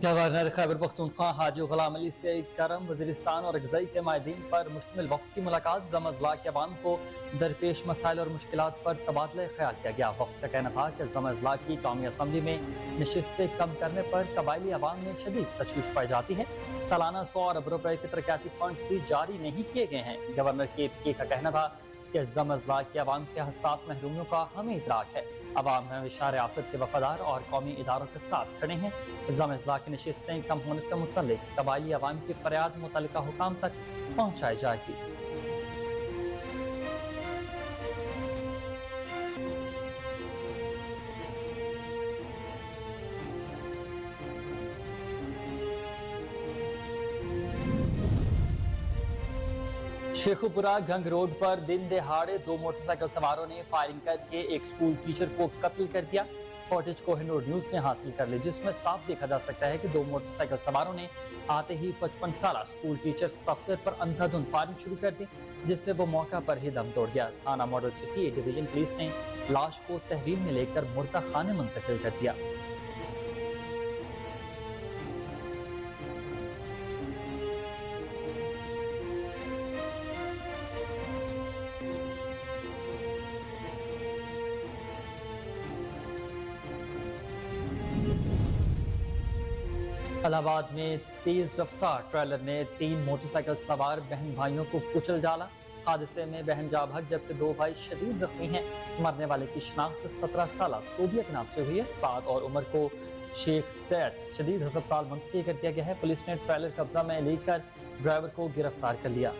Governor Khyber Pakhtunkhwa हाजी गुलाम अली से करम वज़ीरिस्तान और अगज़ई के माहिदीन पर मुश्तमिल वफ़द की मुलाकात ज़म-अज़लाक़ के अवाम को दरपेश मसाइल और मुश्किलात पर तबादला ख्याल किया गया। वफ़द का कहना था कि ज़म-अज़लाक़ की कौमी असम्बली में नशिस्तें कम करने पर कबायली अवाम में शदीद तशवीश पाई जाती है। सालाना 100 अरब रुपए के तरक्याती फंड्स भी जारी नहीं किए गए हैं। गवर्नर KPK का कहना था कि ज़म-अज़लाक़ के अवाम के हसास महरूमियों का हमें इदराक है। अवाम हमेशा रियासत के वफादार और कौमी इदारों के साथ खड़े हैं। ज़म-अज़लाक़ की नशिस्तें कम होने से मुतल्लिक़ कबायली अवाम की फरियाद मुतल्लिका हुकाम तक पहुँचाई जाएगी। शेखुपुरा गंग रोड पर दिन दहाड़े 2 मोटरसाइकिल सवारों ने फायरिंग करके एक स्कूल टीचर को कत्ल कर दिया। फुटेज कोहिनूर न्यूज ने हासिल कर ली, जिसमें साफ देखा जा सकता है कि 2 मोटरसाइकिल सवारों ने आते ही 55 साला स्कूल टीचर सफ्तर पर अंधाधुंध फायरिंग शुरू कर दी, जिससे वो मौका पर ही दम तोड़ गया। थाना मॉडल सिटी डिवीजन पुलिस ने लाश को तहवील में लेकर मुर्दा खाने मुंतकिल कर दिया। इलाहाबाद में तेज रफ्तार ट्रेलर ने 3 मोटरसाइकिल सवार बहन भाइयों को कुचल डाला। हादसे में बहन जा भाग जबकि 2 भाई शदीद जख्मी हैं। मरने वाले की शिनाख्त 17 साला सोबिया के नाम से हुई है। साद और उमर को शेख सैद शदीद अस्पताल मुंतकिल कर दिया गया है। पुलिस ने ट्रेलर कब्जा में लेकर ड्राइवर को गिरफ्तार कर लिया।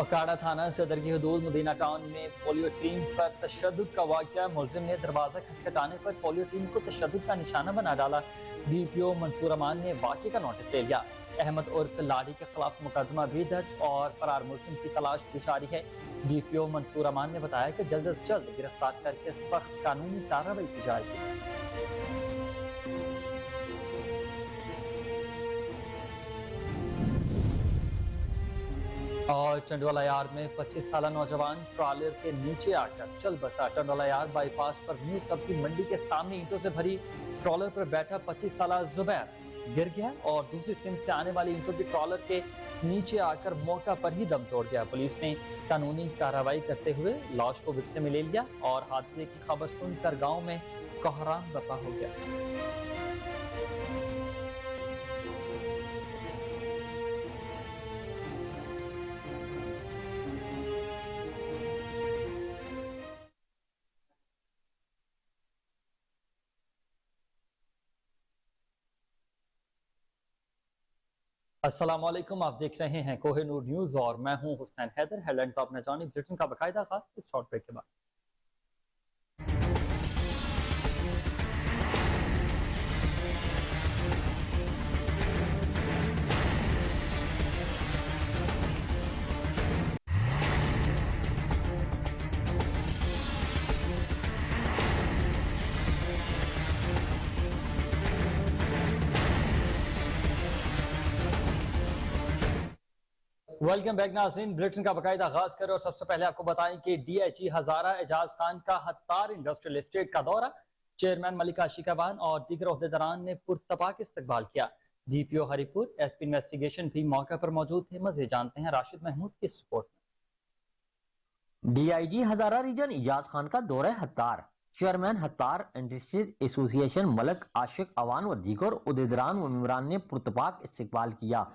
अकाड़ा थाना सदर की हदूद मदीना टाउन में पोलियो टीम पर तशद्दुद का वाक़या। मुलजिम ने दरवाजा खटखटाने पर पोलियो टीम को तशद्दुद का निशाना बना डाला। DPO मंसूर अमान ने वाक़े का नोटिस ले लिया। अहमद उर्फ लाड़ी के खिलाफ मुकदमा भी दर्ज और फरार मुलजिम की तलाश भी जारी है। DPO मंसूर अमान ने बताया कि जल्द अज जल्द गिरफ्तार करके सख्त कानूनी कार्रवाई की जाएगी। और टंडोला यार में 25 साला नौजवान ट्रॉलर के नीचे आकर चल बसा। टंडोला यार बाईपास पर न्यू सब्जी मंडी के सामने ईंटों से भरी ट्रॉलर पर बैठा 25 साला जुबैर गिर गया और दूसरी सिंध से आने वाली ईंटों की ट्रॉलर के नीचे आकर मौका पर ही दम तोड़ गया। पुलिस ने कानूनी कार्रवाई करते हुए लाश को विरसे में ले लिया और हादसे की खबर सुनकर गाँव में कोहराम बर्पा हो गया। अस्सलाम वालेकुम, आप देख रहे हैं कोहिनूर न्यूज और मैं हूं हुसैन हैदर। हेडलाइन तो आपने जानी, बुलेटिन का बाकायदा आगाज इस शॉर्ट ब्रेक के बाद। वेलकम बैक नाज़रीन, बुलेटिन का बाकायदा आगाज करें और सबसे पहले आपको बताएं कि DIG हजारा एजाज खान का हत्तार इंडस्ट्रियल एस्टेट का दौरा। चेयरमैन मलिक आशिक अवान और दीगर ओहदेदारान ने पुरतपाक इस्तकबाल किया। DPO हरिपुर SP इन्वेस्टिगेशन भी मौके पर मौजूद थे। मज़ीद जानते हैं राशिद महमूद की इस रिपोर्ट में। DIG हजारा रीजन एजाज खान का दौरा हत्तार। चेयरमैन हत्तार इंडस्ट्रीज एसोसिएशन मलिक आशिक अवान व दीगर ओहदेदारान व मेंबरान ने पुरतपाक इस्तकबाल किया।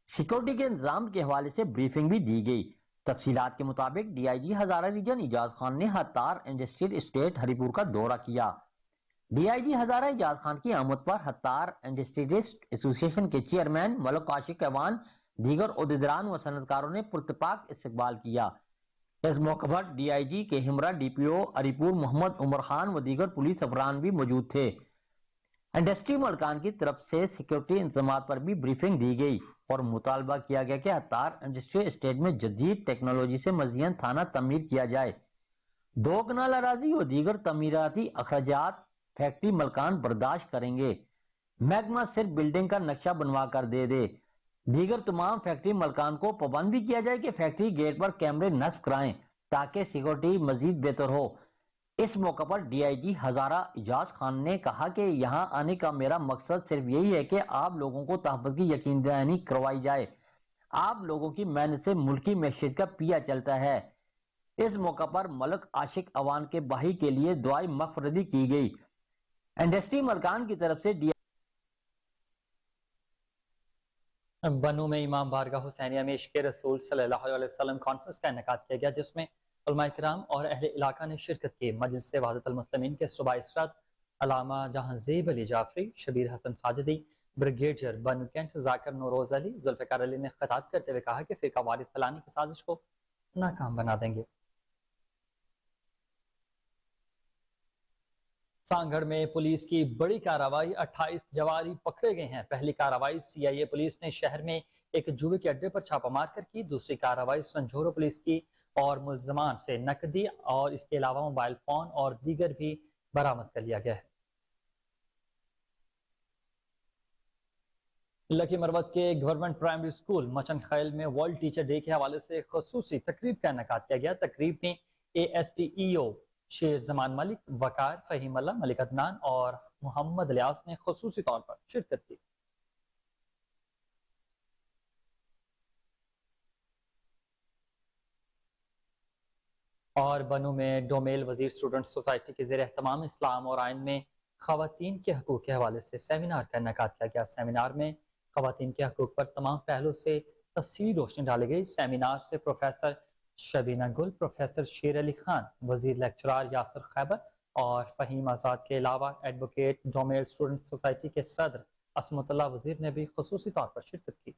सिक्योरिटी के इंतजाम के हवाले से ब्रीफिंग भी दी गई। तफसीलात के मुताबिक DIG हजारा रीजन एजाज खान ने हत्तार इंडस्ट्रियल एस्टेट हरिपुर का दौरा किया। DIG हजारा एजाज खान की आमद पर हत्तार इंडस्ट्रियलिस्ट एसोसिएशन के चेयरमैन मलिक आशिक अवान, दीगर ओहदेदारान व सनतकारों ने पुरतपाक इस्तकबाल किया। इस मौके पर DIG के हमरा DPO हरिपुर मोहम्मद उमर खान व दीगर पुलिस अफरान भी मौजूद थे। इंडस्ट्री मालिकान की तरफ से सिक्योरिटी इंतजाम पर भी ब्रीफिंग दी गई और मुतालबा किया गया कि हत्तार इंडस्ट्रियल एस्टेट में जदीद टेक्नोलॉजी से मज़ीद थाना तमीर किया जाए। 2 कनाल अराजी और दीगर तमीराती अखराजात फैक्ट्री मलकान बर्दाश्त करेंगे। महकमा सिर्फ बिल्डिंग का नक्शा बनवा कर दे दे। دیگر تمام فیکٹری ملکان کو پابند بھی کیا جائے کہ فیکٹری گیٹ پر کیمرے نصب کرائیں تاکہ سیکورٹی مزید بہتر ہو۔ اس موقع پر ڈی آئی جی ہزارہ اعجاز خان نے کہا کہ یہاں آنے کا میرا مقصد صرف یہی ہے کہ آپ لوگوں کو تحفظ کی یقین دہانی کروائی جائے۔ آپ لوگوں کی محنت سے ملکی معیشت کا پیا چلتا ہے۔ اس موقع پر ملک عاشق عوان کے بھائی کے لیے دعائیں مغفرت بھی کی گئی۔ انڈسٹری ملکان کی طرف سے بنو میں امام بارگاہ حسینیہ میں عشق رسول صلی اللہ علیہ وسلم کانفرنس کا انعقاد کیا گیا، جس میں علماء کرام اور اہل علاقہ نے شرکت کی۔ مجلس وحدت المسلمین کے صوبائی صدر علامہ جہانزیب علی جعفری، شبیر حسن ساجدی، بریگیڈیئر بنو کینٹ ذاکر نوروز علی، ذوالفقار علی نے خطاب کرتے ہوئے کہا کہ فرقہ واریت پھیلانے کی سازش کو ناکام بنا دیں گے۔ سانگھڑ میں پولیس کی بڑی کارروائی، 28 جواری پکڑے گئے ہیں۔ پہلی کارروائی سی آئی اے پولیس نے شہر میں ایک جوئے کے اڈے پر چھاپہ مار کر کی۔ دوسری کارروائی سنجھورو پولیس کی اور ملزمان سے نقدی اور اس کے علاوہ موبائل فون اور دیگر بھی برآمد کر لیا گیا ہے۔ لکی مروت کے گورنمنٹ پرائمری اسکول مچن خیل میں ورلڈ ٹیچر ڈے کے حوالے سے خصوصی تقریب کا انعقاد کیا گیا۔ تقریب میں اے ایس ٹی ای او شیر زمان ملک، وقار، فہیم اللہ، ملک عدنان اور محمد الیاس نے خصوصی طور پر شرکت کی۔ اور بنو میں ڈومیل وزیر اسٹوڈنٹ سوسائٹی کے زیر اہتمام اسلام اور آئین میں خواتین کے حقوق کے حوالے سے سیمینار کا انعقاد کیا گیا۔ سیمینار میں خواتین کے حقوق پر تمام پہلوؤں سے تفصیلی روشنی ڈالی گئی۔ سیمینار سے پروفیسر شبینہ گل، پروفیسر شیر علی خان، وزیر لیکچرار یاسر خیبر اور فہیم آزاد کے علاوہ ایڈوکیٹ ڈومیل اسٹوڈنٹ سوسائٹی کے صدر عصمت اللہ وزیر نے بھی خصوصی طور پر شرکت کی۔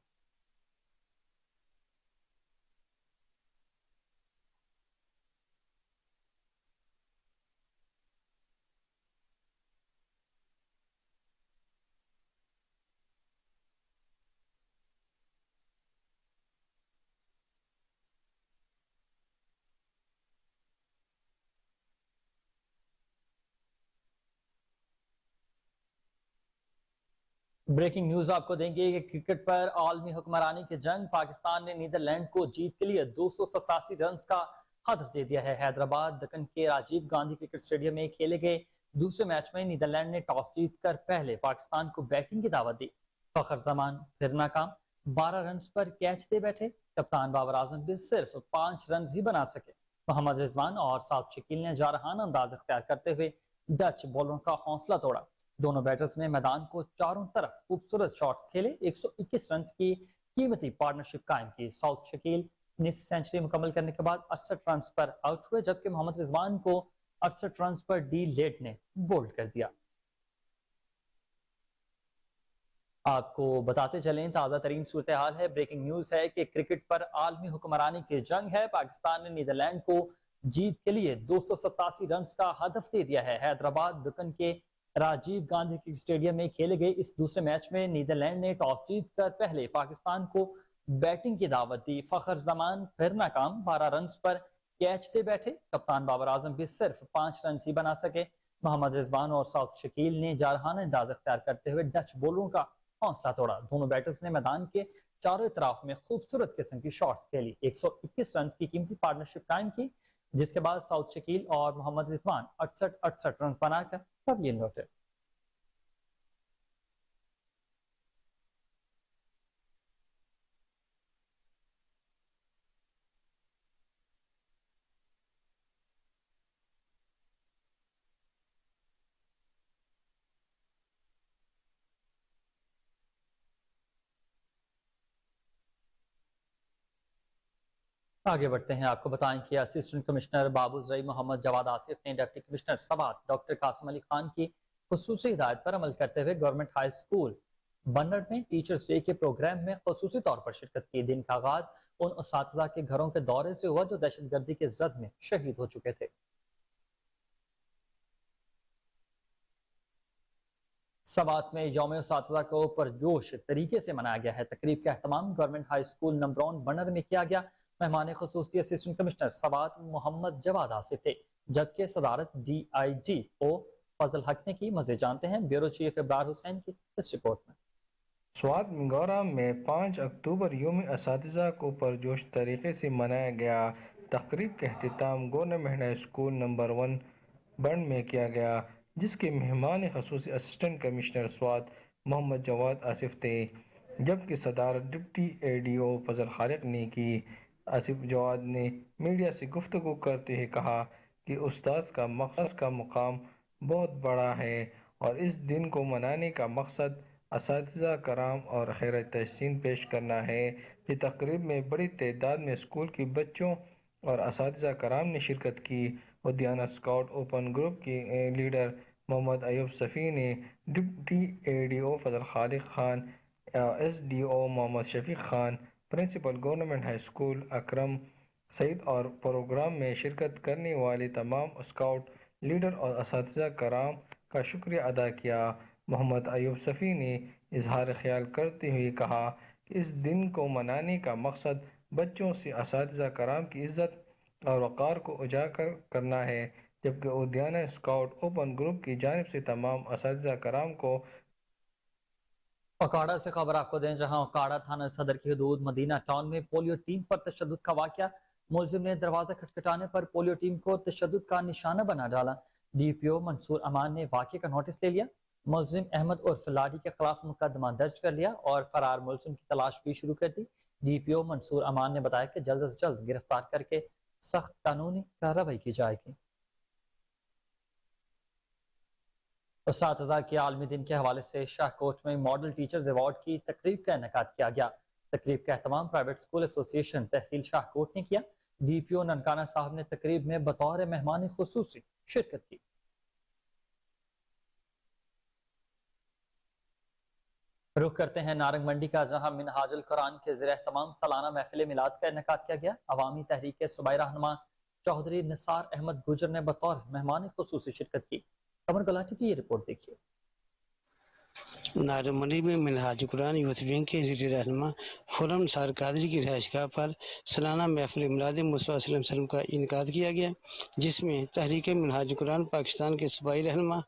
بریکنگ نیوز آپ کو دیں گے کہ کرکٹ پر عالمی حکمرانی کی جنگ، پاکستان نے نیدرلینڈ کو جیت کے لیے 287 رنز کا ہدف دے دیا ہے۔ حیدرآباد دکن کے راجیو گاندھی کرکٹ اسٹیڈیم میں کھیلے گئے دوسرے میچ میں نیدرلینڈ نے ٹاس جیت کر پہلے پاکستان کو بیٹنگ کی دعوت دی۔ فخر زمان پھر ناکام، 12 رنز پر کیچ دے بیٹھے۔ کپتان بابر اعظم بھی صرف 5 رنز ہی بنا سکے۔ محمد رضوان اور سعد شکیل نے جارحانہ انداز اختیار کرتے ہوئے ڈچ بولروں کا حوصلہ توڑا۔ دونوں بیٹرز نے میدان کو چاروں طرف خوبصورت شاٹس کھیلے۔ 121 رنز کی قیمتی پارٹنرشپ قائم کی۔ ساؤتھ شکیل 19 سینچری مکمل کرنے کے بعد 68 رنز پر آؤٹ ہوئے، جبکہ محمد رضوان کو 68 رنز پر ڈی لیٹ نے بولڈ کر دیا۔ آپ کو بتاتے چلیں تازہ ترین صورتحال ہے، بریکنگ نیوز ہے کہ کرکٹ پر عالمی حکمرانی کی جنگ ہے۔ پاکستان نے نیدرلینڈ کو جیت کے لیے 287 رنز کا ہدف دے دیا ہے۔ حیدرآباد دکن کے راجیو گاندھی کرکٹ اسٹیڈیم میں کھیلے گئے اس دوسرے میچ میں نیدرلینڈ نے ٹاس جیت کر پہلے پاکستان کو بیٹنگ کی دعوت دی۔ فخر زمان پھر ناکام، 12 رنز پر کیچ دے بیٹھے۔ کپتان بابر اعظم بھی صرف 5 رنز ہی بنا سکے۔ محمد رضوان اور ساؤتھ شکیل نے جارحانہ انداز اختیار کرتے ہوئے ڈچ بولروں کا حوصلہ توڑا۔ دونوں بیٹرز نے میدان کے چاروں اطراف میں خوبصورت قسم کی شاٹس کھیلی۔ 121 رنز کی قیمتی پارٹنرشپ قائم کی، جس کے بعد ساؤتھ شکیل اور محمد رضوان 68 رنز بنا کر پویلین لوٹے۔ آگے بڑھتے ہیں، آپ کو بتائیں کہ اسسٹنٹ کمشنر بابوزرعی محمد جواد آصف نے deputy commissioner Swat doctor Qasim Ali Khan کی خصوصی ہدایت پر عمل کرتے ہوئے گورنمنٹ ہائی اسکول بنٹ میں ٹیچرز ڈے کے پروگرام میں خصوصی طور پر شرکت کی۔ دن کا آغاز ان اساتذہ کے گھروں کے دورے سے ہوا جو دہشت گردی کے زد میں شہید ہو چکے تھے۔ سوات میں یوم اساتذہ کو پرجوش طریقے سے منایا گیا ہے۔ تقریب کا اہتمام گورنمنٹ ہائی اسکول نمبر 1 بنر میں کیا گیا۔ مہمان خصوصی اسسٹنٹ کمشنر سوات محمد جواد آصف تھے، جبکہ صدارت ڈی آئی جی او فضل حق نے کی۔ مزید جانتے ہیں بیورو چیف ابرار حسین کی اس رپورٹ میں۔ سوات منگورا میں 5 اکتوبر یوم اساتذہ کو پرجوش طریقے سے منایا گیا۔ تقریب کا اختتام گورنمنٹ ہائی اسکول نمبر 1 بنڈ میں کیا گیا، جس کے مہمان خصوصی اسسٹنٹ کمشنر سوات محمد جواد آصف تھے، جبکہ صدارت deputy A D O Fazal خالق نے کی۔ آصف جواد نے میڈیا سے گفتگو کرتے ہوئے کہا کہ استاذ کا مقام بہت بڑا ہے اور اس دن کو منانے کا مقصد اساتذہ کرام اور خیر تحسین پیش کرنا ہے۔ اس تقریب میں بڑی تعداد میں اسکول کے بچوں اور اساتذہ کرام نے شرکت کی۔ ادیانہ اسکاؤٹ اوپن گروپ کے لیڈر محمد ایوب صفی نے deputy A D O Fazal Khaliq Khan, S D O Muhammad Shafiq Khan, principal government high school Akram Saeed اور پروگرام میں شرکت کرنے والے تمام اسکاؤٹ لیڈر اور اساتذہ کرام کا شکریہ ادا کیا۔ محمد ایوب صفی نے اظہار خیال کرتے ہوئے کہا کہ اس دن کو منانے کا مقصد بچوں سے اساتذہ کرام کی عزت اور وقار کو اجاگر کرنا ہے، جبکہ ادیانہ اسکاؤٹ اوپن گروپ کی جانب سے تمام اساتذہ کرام کو اوکاڑا سے خبر آپ کو دیں، جہاں اوکاڑا تھانہ صدر کی حدود مدینہ ٹاؤن میں پولیو ٹیم پر تشدد کا واقعہ۔ ملزم نے دروازہ کھٹکھٹانے پر پولیو ٹیم کو تشدد کا نشانہ بنا ڈالا۔ ڈی پی او منصور امان نے واقعے کا نوٹس لے لیا، ملزم احمد عرف لاڈی کے خلاف مقدمہ درج کر لیا اور فرار ملزم کی تلاش بھی شروع کر دی۔ ڈی پی او منصور امان نے بتایا کہ جلد از جلد گرفتار کر کے سخت قانونی کارروائی کی جائے گی۔ اساتذہ کے عالمی دن کے حوالے سے شاہ کوٹ میں ماڈل ٹیچرز ایوارڈ کی تقریب کا انعقاد کیا گیا۔ تقریب کا اہتمام پرائیویٹ اسکول ایسوسی ایشن تحصیل شاہ کوٹ نے کیا۔ ڈی پی او ننکانہ صاحب نے تقریب میں بطور مہمان خصوصی شرکت کی۔ رخ کرتے ہیں نارنگ منڈی کا، جہاں منہاج القرآن کے زیر اہتمام سالانہ محفل میلاد کا انعقاد کیا گیا۔ عوامی تحریک کے صوبائی رہنما چودھری نثار احمد گجر نے بطور مہمان خصوصی شرکت کی۔ قمر گلاٹی کی یہ رپورٹ دیکھیے۔ نارنگ منڈی میں منہاج القرآن یوتھ ونگ کے زیر رہنما خرم نثار قادری کی رہائش گاہ پر سالانہ محفل میلاد مصطفیٰ صلی اللہ علیہ وسلم کا انعقاد کیا گیا، جس میں تحریک منہاج القرآن پاکستان کے صوبائی رہنما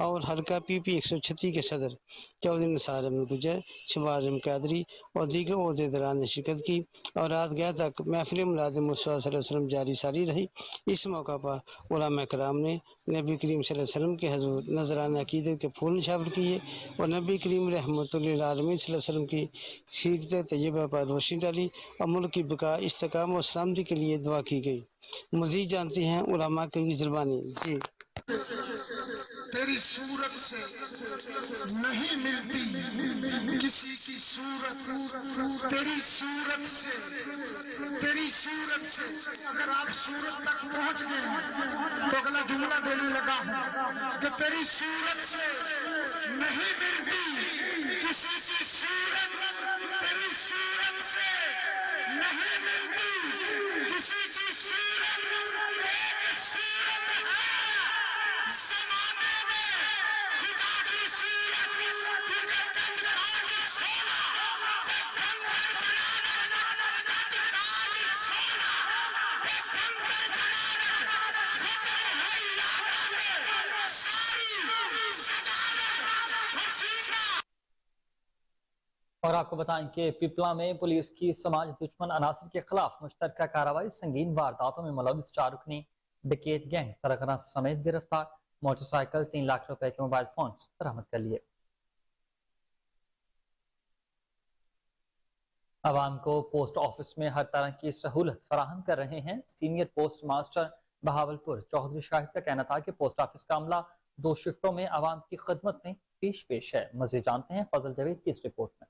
اور حلقہ پی پی 136 کے صدر چودھری نثار احمد گجر، شہباز احمد قادری اور دیگر عہدیداران نے شرکت کی اور رات گاہ تک محفل میلاد مصطفیٰ صلی اللہ علیہ وسلم جاری ساری رہی۔ اس موقع پر علماء کرام نے نبی کریم صلی اللہ علیہ وسلم کے حضور نذرانہ عقیدت کے پھول نشاور کیے اور نبی کریم رحمۃ للعالمین صلی اللہ علیہ وسلم کی سیرت طیبہ پر روشنی ڈالی اور ملک کی بقا، استحکام اور سلامتی کے لیے دعا کی گئی۔ مزید جانتے ہیں علماء کی زبانی۔ جی، تیری صورت سے نہیں ملتی کسی کی صورت، تیری صورت سے اگر آپ صورت تک پہنچ گئے تو اگلا جملہ دینے لگا ہوں کہ تیری صورت سے نہیں ملتی کسی کی صورت، تیری صورت سے نہیں ملتی کسی کی صورت، ایک صورت ہے زمانے میں خدا کی صورت، کیونکہ کنگھا کی سونا کنگھر بنانا، کنگھا کی سونا کنگھر بنانا حکم ہے یہاں کے ساری سجاوٹ حسینہ۔ اور آپ کو بتائیں کہ پپلا میں پولیس کی سماج دشمن عناصر کے خلاف مشترکہ کارروائی، سنگین وارداتوں میں ملوث 4 رکنی ڈکیت گینگ سرغنہ سمیت گرفتار، موٹر سائیکل 3 لاکھ روپے کے موبائل فونز برآمد کر لیے۔ عوام کو پوسٹ آفس میں ہر طرح کی سہولت فراہم کر رہے ہیں۔ Senior postmaster Bahawalpur Chaudhry Shahid کا کہنا تھا کہ پوسٹ آفس کا عملہ 2 شفٹوں میں عوام کی خدمت میں پیش ہے۔ مزید جانتے ہیں فضل جاوید کی اس رپورٹ میں۔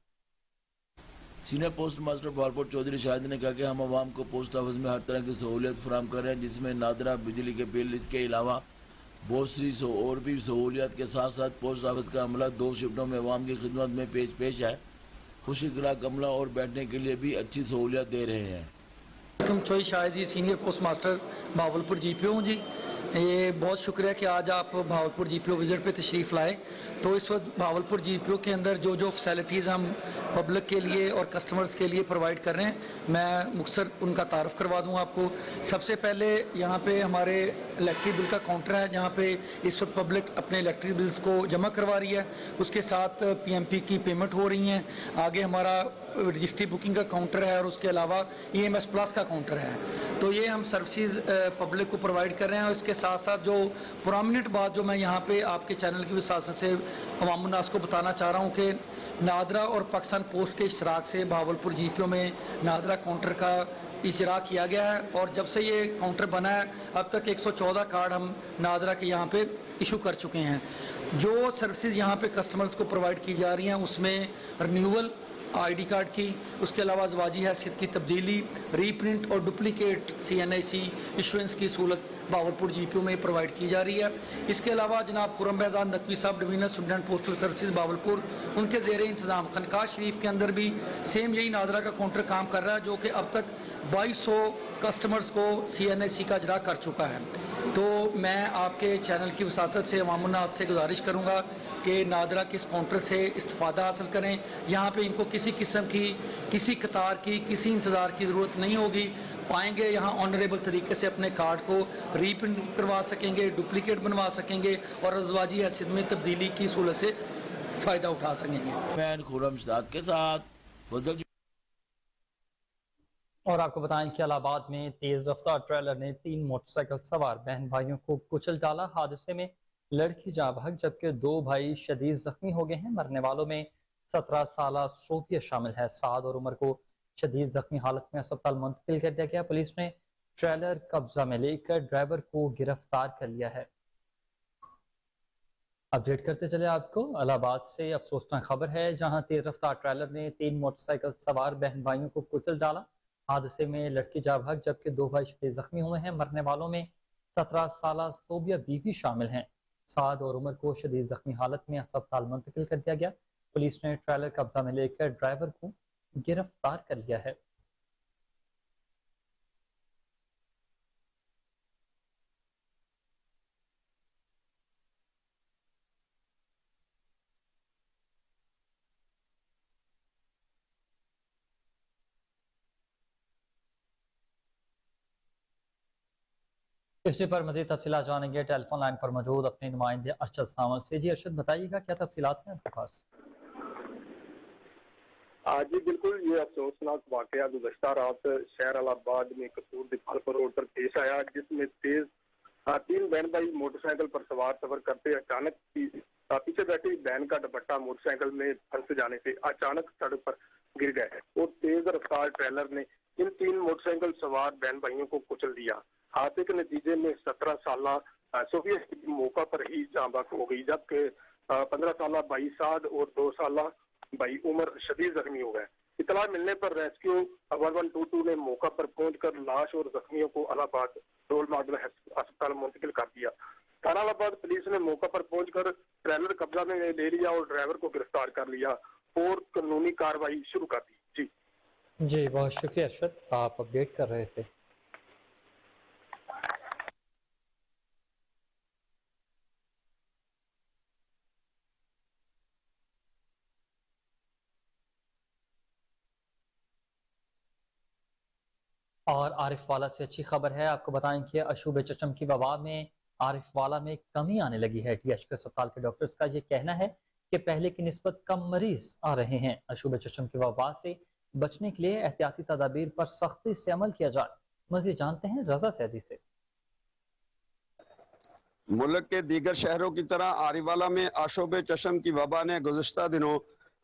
Senior postmaster Bahawalpur Chaudhry Shahid نے کہا کہ ہم عوام کو پوسٹ آفس میں ہر طرح کی سہولیت فراہم کر رہے ہیں، جس میں نادرہ بجلی کے بل، اس کے علاوہ بہت سی اور بھی سہولیات کے ساتھ ساتھ پوسٹ آفس کا عملہ 2 شفٹوں میں عوام کی خدمت میں پیش ہے۔ خوش اخلاق عملہ اور بیٹھنے کے لیے بھی اچھی سہولیات دے رہے ہیں۔ चोई Shah ji, senior postmaster Bahawalpur GPO हूँ जी। ये बहुत शुक्रिया कि आज आप भावलपुर GPO विजिट पे तशरीफ़ लाए। तो इस वक्त भावलपुर GPO के अंदर जो जो फैसिलिटीज़ हम पब्लिक के लिए और कस्टमर्स के लिए प्रोवाइड कर रहे हैं, मैं मुख्तसर उनका तारफ़ करवा दूँ आपको। सबसे पहले यहाँ पे हमारे इलेक्ट्रिक बिल का काउंटर है, जहाँ पे इस वक्त पब्लिक अपने इलेक्ट्रिक बिल्स को जमा करवा रही है। उसके साथ PMP की पेमेंट हो रही हैं। आगे हमारा रजिस्ट्री बुकिंग का काउंटर है और उसके अलावा EMS प्लस का काउंटर है। तो ये हम सर्विसेज पब्लिक को प्रोवाइड कर रहे हैं। और इसके साथ साथ जो प्रोमिनेंट बात जो मैं यहाँ पे आपके चैनल की वसात से अवाम उन्नास को बताना चाह रहा हूँ कि नादरा और पाकिस्तान पोस्ट के इश्तराक से भावलपुर GPO में नादरा काउंटर का इजरा किया गया है। और जब से ये काउंटर बना है अब तक 114 कार्ड हम नादरा के यहाँ पे इशू कर चुके हैं। जो सर्विसेज यहाँ पे कस्टमर्स को प्रोवाइड की जा रही हैं उसमें रिन्यूअल ID कार्ड की, उसके अलावा ज़वाजी हैसियत की तब्दीली, रीप्रिंट और डुप्लीकेट CNIC इशुएंस की सहूलत भावलपुर GPO में प्रोवाइड की जा रही है। इसके अलावा जनाब खुर्रम बेहजाद नकवी साहब divisional student postal services Bahawalpur, उनके ज़ेर इंतज़ाम खनकाह शरीफ के अंदर भी सेम यही नादरा का काउंटर काम कर रहा है, जो कि अब तक 2200 कस्टमर्स को CNIC का इजरा कर चुका है। तो मैं आपके चैनल की वसात से अवाम उन्नास से गुजारिश करूँगा कि नादरा के इस काउंटर से इस्तिफ़ादा हासिल करें। यहाँ पे इनको किसी किस्म की, किसी कतार की, किसी इंतज़ार की ज़रूरत नहीं होगी। पाएंगे यहाँ ऑनरेबल तरीके से अपने कार्ड को रीप्रिंट करवा सकेंगे, डुप्लीकेट बनवा सकेंगे और अज़वाजी हैसियत में तब्दीली की सहूलत से फ़ायदा उठा सकेंगे। मैं खुर्रम शदाद के साथ फजल। और आपको बताएं कि इलाहाबाद में तेज रफ्तार ट्रेलर ने 3 मोटरसाइकिल सवार बहन भाइयों को कुचल डाला। हादसे में लड़की जाँ बहक जबकि 2 भाई शदीद जख्मी हो गए हैं। मरने वालों में 17 साल सोफिया शामिल है। साद और उमर को शदीद जख्मी हालत में अस्पताल मुंतकिल कर दिया गया। पुलिस ने ट्रेलर कब्जा में लेकर ड्राइवर को गिरफ्तार कर लिया है। अपडेट करते चले आपको इलाहाबाद से अफसोसनाक खबर है, जहां तेज रफ्तार ट्रेलर ने 3 मोटरसाइकिल सवार बहन भाइयों को कुचल डाला। हादसे में लड़की जाँ बहक जबकि 2 भाई शदीद जख्मी हुए हैं। मरने वालों में 17 साल सोबिया बीवी शामिल हैं। साद और उमर को शदीद जख्मी हालत में अस्पताल मुंतकिल कर दिया गया। पुलिस ने ट्रेलर कब्जा में लेकर ड्राइवर को गिरफ्तार कर लिया है। इसी पर मज़ीद तफसीलात जानेंगे टेलीफोन लाइन पर मौजूद अपने नुमाइंदे अरशद सावंत से। जी अरशद, बताइएगा क्या तफसीलात हैं आपके पास? जी बिल्कुल, ये अफसोसनाक वाकया गुज़श्ता रात शहर इलाहाबाद में कसूर दीपालपुर रोड पर पेश आया, जिसमें 3 बहन भाई मोटरसाइकिल पर सफर करते अचानक पीछे बैठी बहन का दुपट्टा मोटरसाइकिल में फंस जाने से अचानक सड़क पर गिर गया और तेज रफ्तार ट्रेलर ने इन 3 मोटरसाइकिल सवार बहन भाइयों को कुचल दिया। हादसे के नतीजे में 17 साल सोफिया मौका पर ही जाँ बहक हो गई, जबकि 15 साल भाई साद और 2 साल भाई उमर शदीद जख्मी हो गए। इतला मिलने पर रेस्क्यू 1122 ने मौका पर पहुंचकर लाश और जख्मियों को इलाहाबाद रोल मॉडल अस्पताल मुंतकिल कर दिया। थाना इलाहाबाद पुलिस ने मौका पर पहुंचकर ट्रेलर कब्जा में ले लिया और ड्राइवर को गिरफ्तार कर लिया और कानूनी कार्रवाई शुरू कर दी। जी बहुत शुक्रिया अरशद, आप अपडेट कर रहे थे। और आरिफ वाला से अच्छी खबर है, आपको बताएं कि अशूब चचम की वबा में आरिफ वाला में कमी आने लगी है। THK अस्पताल के डॉक्टर्स का ये कहना है कि पहले की निस्बत कम मरीज आ रहे हैं। अशूब चचम की वबा से बचने के लिए एहतियाती तदाबीर पर सख्ती से अमल किया जाए। मज़ीद जानते हैं रजा सैदी से। मुल्क के दीगर शहरों की तरह आरीवाला में आशोब चशम की वबा ने गुज़श्ता दिनों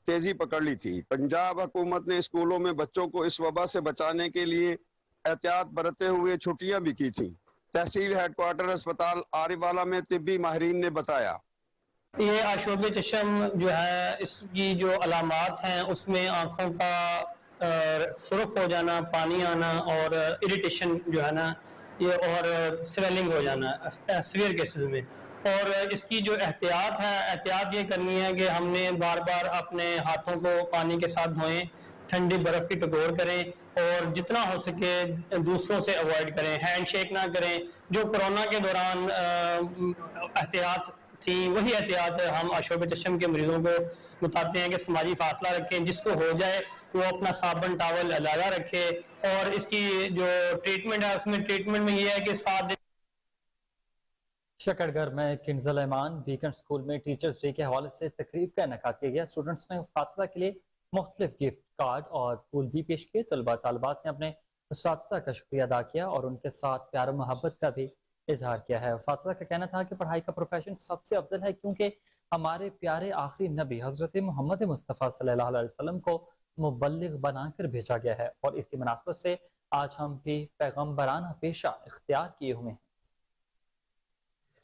तेजी पकड़ ली थी। पंजाब हुकूमत ने स्कूलों में बच्चों को इस वबा से बचाने के लिए एहतियात बरतते हुए छुट्टियां भी की थी। तहसील हेडक्वार्टर अस्पताल आरीवाला में तिब्बी माहिरीन ने बताया, ये आशोब चशम जो है, इसकी जो अलामात हैं उसमें आँखों का सुर्ख हो जाना, पानी आना और इरिटेशन जो है ना ये, और स्वेलिंग हो जाना सीवियर केसेस में। और इसकी जो एहतियात है, एहतियात ये करनी है कि हमने बार बार अपने हाथों को पानी के साथ धोएं, ठंडी बर्फ की टकोर करें और जितना हो सके दूसरों से अवॉइड करें, हैंड शेक ना करें। जो कोरोना के दौरान एहतियात थी वही एहतियात हम आशोब चशम के मरीजों को बताते हैं कि समाजी फासला रखें, जिसको हो जाए वो अपना साबुन टावल अलग रखे। और इसकी जो ट्रीटमेंट है उसमें ट्रीटमेंट में ये है कि 7 दिन। शकरगढ़ में किंजल ईमान बीकन स्कूल में टीचर्स डे के हवाले से तकरीब का इनेकाद किया गया। स्टूडेंट्स ने उस्ताद के लिए मुख्तलिफ गिफ्ट कार्ड और फूल भी पेश किए। तलबा तालबात ने अपने उस्ताद का शुक्रिया अदा किया और उनके साथ प्यार और मोहब्बत का भी इजहार किया है। उस्ताद का कहना था कि पढ़ाई का प्रोफेशन सबसे अफजल है, क्योंकि हमारे प्यारे आखिरी नबी हजरत मोहम्मद मुस्तफ़ा सल्लल्लाहु अलैहि वसल्लम को मुबल्लिग बनाकर भेजा गया है और इसी मुनासबत से आज हम भी पैगम्बराना पेशा इख्तियार किए हुए हैं।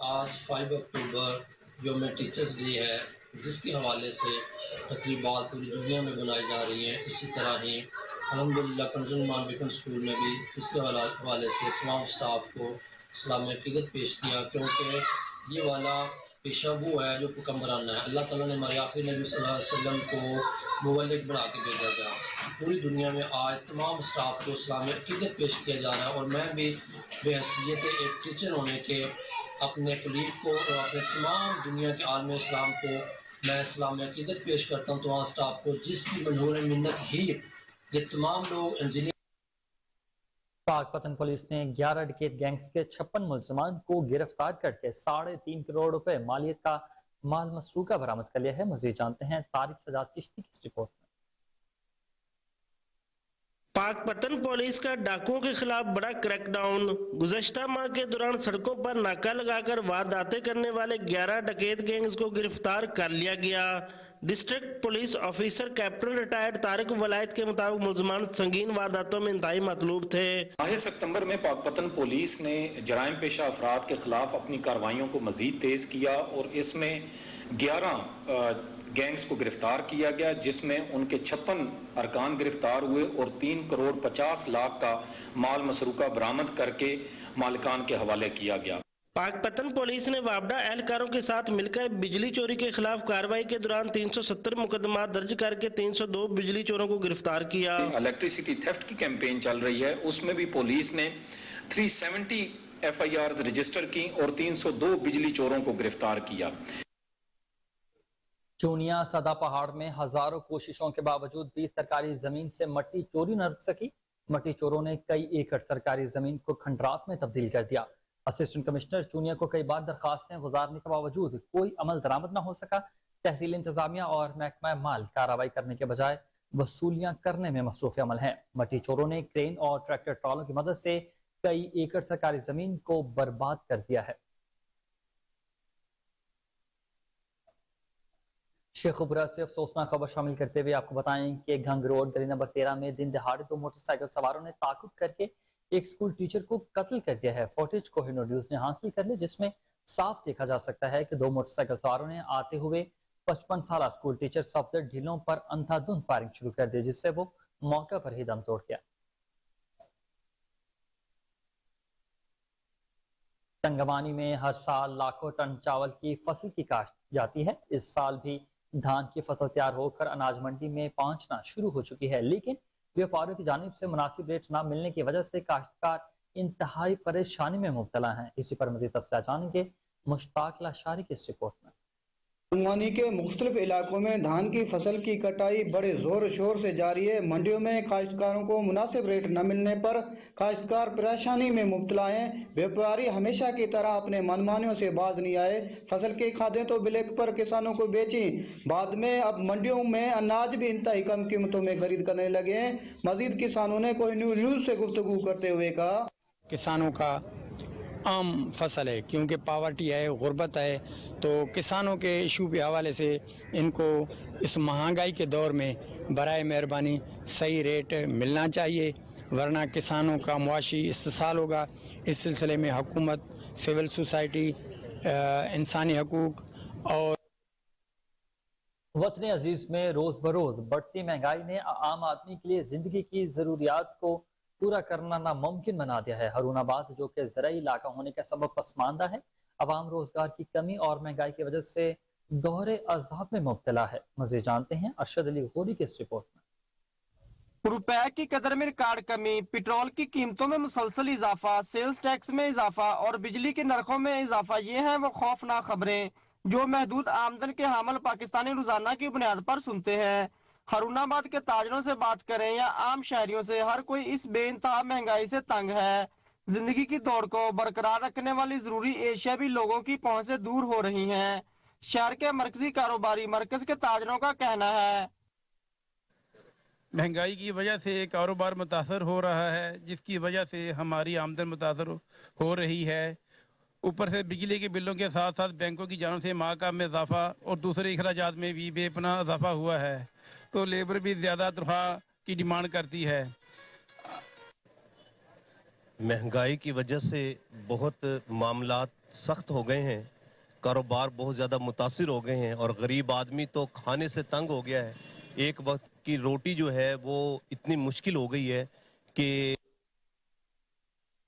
आज 5 अक्टूबर यौम टीचर्स डे है, जिसके हवाले से तकरीबात पूरी दुनिया में बनाई जा रही हैं। इसी तरह ही अल्हम्दुलिल्लाह कंजुल ईमान बीकन स्कूल में भी इसके हवाले से तमाम स्टाफ को इस्लामी अक़ीदत पेश किया, क्योंकि ये वाला पेशा वो है जो पैगम्बराना है। अल्लाह ताला ने हमारे आखिरी नबी सल्लल्लाहु अलैहि वसल्लम को मुबल्लिग बना के भेजा गया। पूरी दुनिया में आज तमाम स्टाफ को इस्लामी अक़ीदत पेश किया जा रहा है और मैं भी बहैसियत एक टीचर होने के अपने कलीग को और अपने तमाम दुनिया के आलम इस्लाम को मैं इस्लामी अक़ीदत पेश करता हूँ तमाम स्टाफ को, जिसकी मनहूर मिन्नत ही ये तमाम लोग इंजीनियर। पाकपतन पुलिस ने 11 डकैत गैंग्स के 56 मुल्ज़िमान को गिरफ्तार करके 3.5 करोड़ रुपए मालियत का माल मसरूका बरामद कर लिया है। मज़ीद जानते हैं तारिक सजाद चिश्ती की रिपोर्ट में। पाकपतन पुलिस का डाकुओं के खिलाफ बड़ा क्रैकडाउन। गुज़श्ता माह के दौरान सड़कों पर नाका लगाकर वारदातें करने वाले 11 डकैत गैंग्स को गिरफ्तार कर लिया गया। District police officer captain retired Tariq Wilayat के मुताबिक मुल्ज़िमान संगीन वारदातों में इंतहाई मतलूब थे। माह सितंबर में पाकपतन पुलिस ने जराइम पेशा अफराद के खिलाफ अपनी कार्रवाइयों को मजीद तेज किया और इसमें 11 गैंग्स को गिरफ्तार किया गया, जिसमें उनके 56 अरकान गिरफ्तार हुए और 3 करोड़ 50 लाख का माल मसरूका बरामद करके मालिकान के हवाले किया गया। पाकपतन पुलिस ने वापडा एहलकारों के साथ मिलकर बिजली चोरी के खिलाफ कार्रवाई के दौरान 370 मुकदमा दर्ज करके 302 बिजली चोरों को गिरफ्तार किया। इलेक्ट्रिसिटी थेफ्ट की कैंपेन चल रही है, उसमें भी पुलिस ने 370 FIRs रजिस्टर की और 302 बिजली चोरों को गिरफ्तार किया। चूनिया सदा पहाड़ में हजारों कोशिशों के बावजूद भी सरकारी जमीन से मट्टी चोरी न रुक सकी। मट्टी चोरों ने कई एकड़ सरकारी जमीन को खंडरात में तब्दील कर दिया। असिस्टेंट कमिश्नर चूनिया को कई बार दरखास्तें गुजारने के बावजूद कोई अमल दरामद न हो सका। तहसील इंतजामिया और महकमा माल कार्रवाई करने के बजाय वसूलियां करने में मसरूफ अमल हैं। मट्टी चोरों ने क्रेन और ट्रैक्टर ट्रॉलों की मदद से कई एकड़ सरकारी जमीन को बर्बाद कर दिया है। शेखुपुरा से अफसोसनाक खबर शामिल करते हुए आपको बताएं कि घंग रोड गली नंबर 13 में दिन दहाड़े 2 मोटरसाइकिल सवारों ने ताकुब करके एक स्कूल टीचर को कत्ल कर दिया है। फुटेज कोहिनूर न्यूज ने हासिल कर ली, जिसमें साफ देखा जा सकता है कि 2 मोटरसाइकिल सवारों ने आते हुए 55 साल स्कूल टीचर सफदर ढीलों पर अंधाधुंध फायरिंग शुरू कर दी, जिससे वो मौके पर ही दम तोड़ गया। तंगवानी में हर साल लाखों टन चावल की फसल की काश्त जाती है। इस साल भी धान की फसल तैयार होकर अनाज मंडी में पहुंचना शुरू हो चुकी है, लेकिन व्यापारियों की जानिब से मुनासिब रेट न मिलने की वजह से काश्तकार इंतहाई परेशानी में मुब्तला हैं। इसी पर मज़ीद तफसीलात जानेंगे मुश्ताक लाशारी की इस रिपोर्ट में। तंगवानी के मुख्तलिफ इलाकों में धान की फसल की कटाई बड़े जोर शोर से जारी है। मंडियों में काश्तकारों को मुनासिब रेट न मिलने पर काश्तकार परेशानी में मुब्तला हैं। व्यापारी हमेशा की तरह अपने मनमानियों से बाज नहीं आए। फसल की खादें तो ब्लैक पर किसानों को बेची, बाद में अब मंडियों में अनाज भी इंतहाई कम कीमतों में खरीद करने लगे हैं। मजीद किसानों ने कोहिनूर न्यूज से गुफ्तगू करते हुए कहा, किसानों का आम फसल है, क्योंकि पावर्टी है, गुर्बत है, तो किसानों के इशू के हवाले से इनको इस महंगाई के दौर में बराए मेहरबानी सही रेट मिलना चाहिए, वरना किसानों का मुआशी इस्तिसाल होगा। इस सिलसिले में हुकूमत, सिविल सोसाइटी, इंसानी हकूक और वतन अजीज में रोज बरोज बढ़ती महंगाई ने आम आदमी के लिए जिंदगी की जरूरियात को पूरा करना नामुमकिन बना दिया है। हरूनाबाद, जो कि ज़राई इलाका होने का सबब पसमानदा है, अवाम रोजगार की कमी और महंगाई की वजह से दोहरे अज़ाब में मुब्तला है। मज़ीद जानते हैं अरशद अली गोरी की इस रिपोर्ट में। रुपए की कदर में रिकॉर्ड कमी, पेट्रोल की कीमतों में मुसलसल इजाफा, सेल्स टैक्स में इजाफा और बिजली के नरखों में इजाफा, ये हैं वो खौफनाक खबरें जो महदूद आमदन के हामिल पाकिस्तानी रोजाना की बुनियाद पर सुनते हैं। हरुणाबाद के ताजरों से बात करें या आम शहरियों से, हर कोई इस बेइंतहा महंगाई से तंग है। जिंदगी की दौड़ को बरकरार रखने वाली जरूरी एशिया भी लोगों की पहुंच से दूर हो रही हैं। शहर के मरकजी कारोबारी मरकज के ताजरों का कहना है महंगाई की वजह से कारोबार मुतासर हो रहा है, जिसकी वजह से हमारी आमदन मुतासर हो रही है। ऊपर से बिजली के बिलों के साथ साथ बैंकों की जानब से माका में इजाफा और दूसरे अखराजात में भी बेपनाह इजाफा हुआ है, तो लेबर भी ज़्यादा तनख्वाह की डिमांड करती है। महंगाई की वजह से बहुत मामलात सख्त हो गए हैं, कारोबार बहुत ज़्यादा मुतासिर हो गए हैं और गरीब आदमी तो खाने से तंग हो गया है। एक वक्त की रोटी जो है वो इतनी मुश्किल हो गई है कि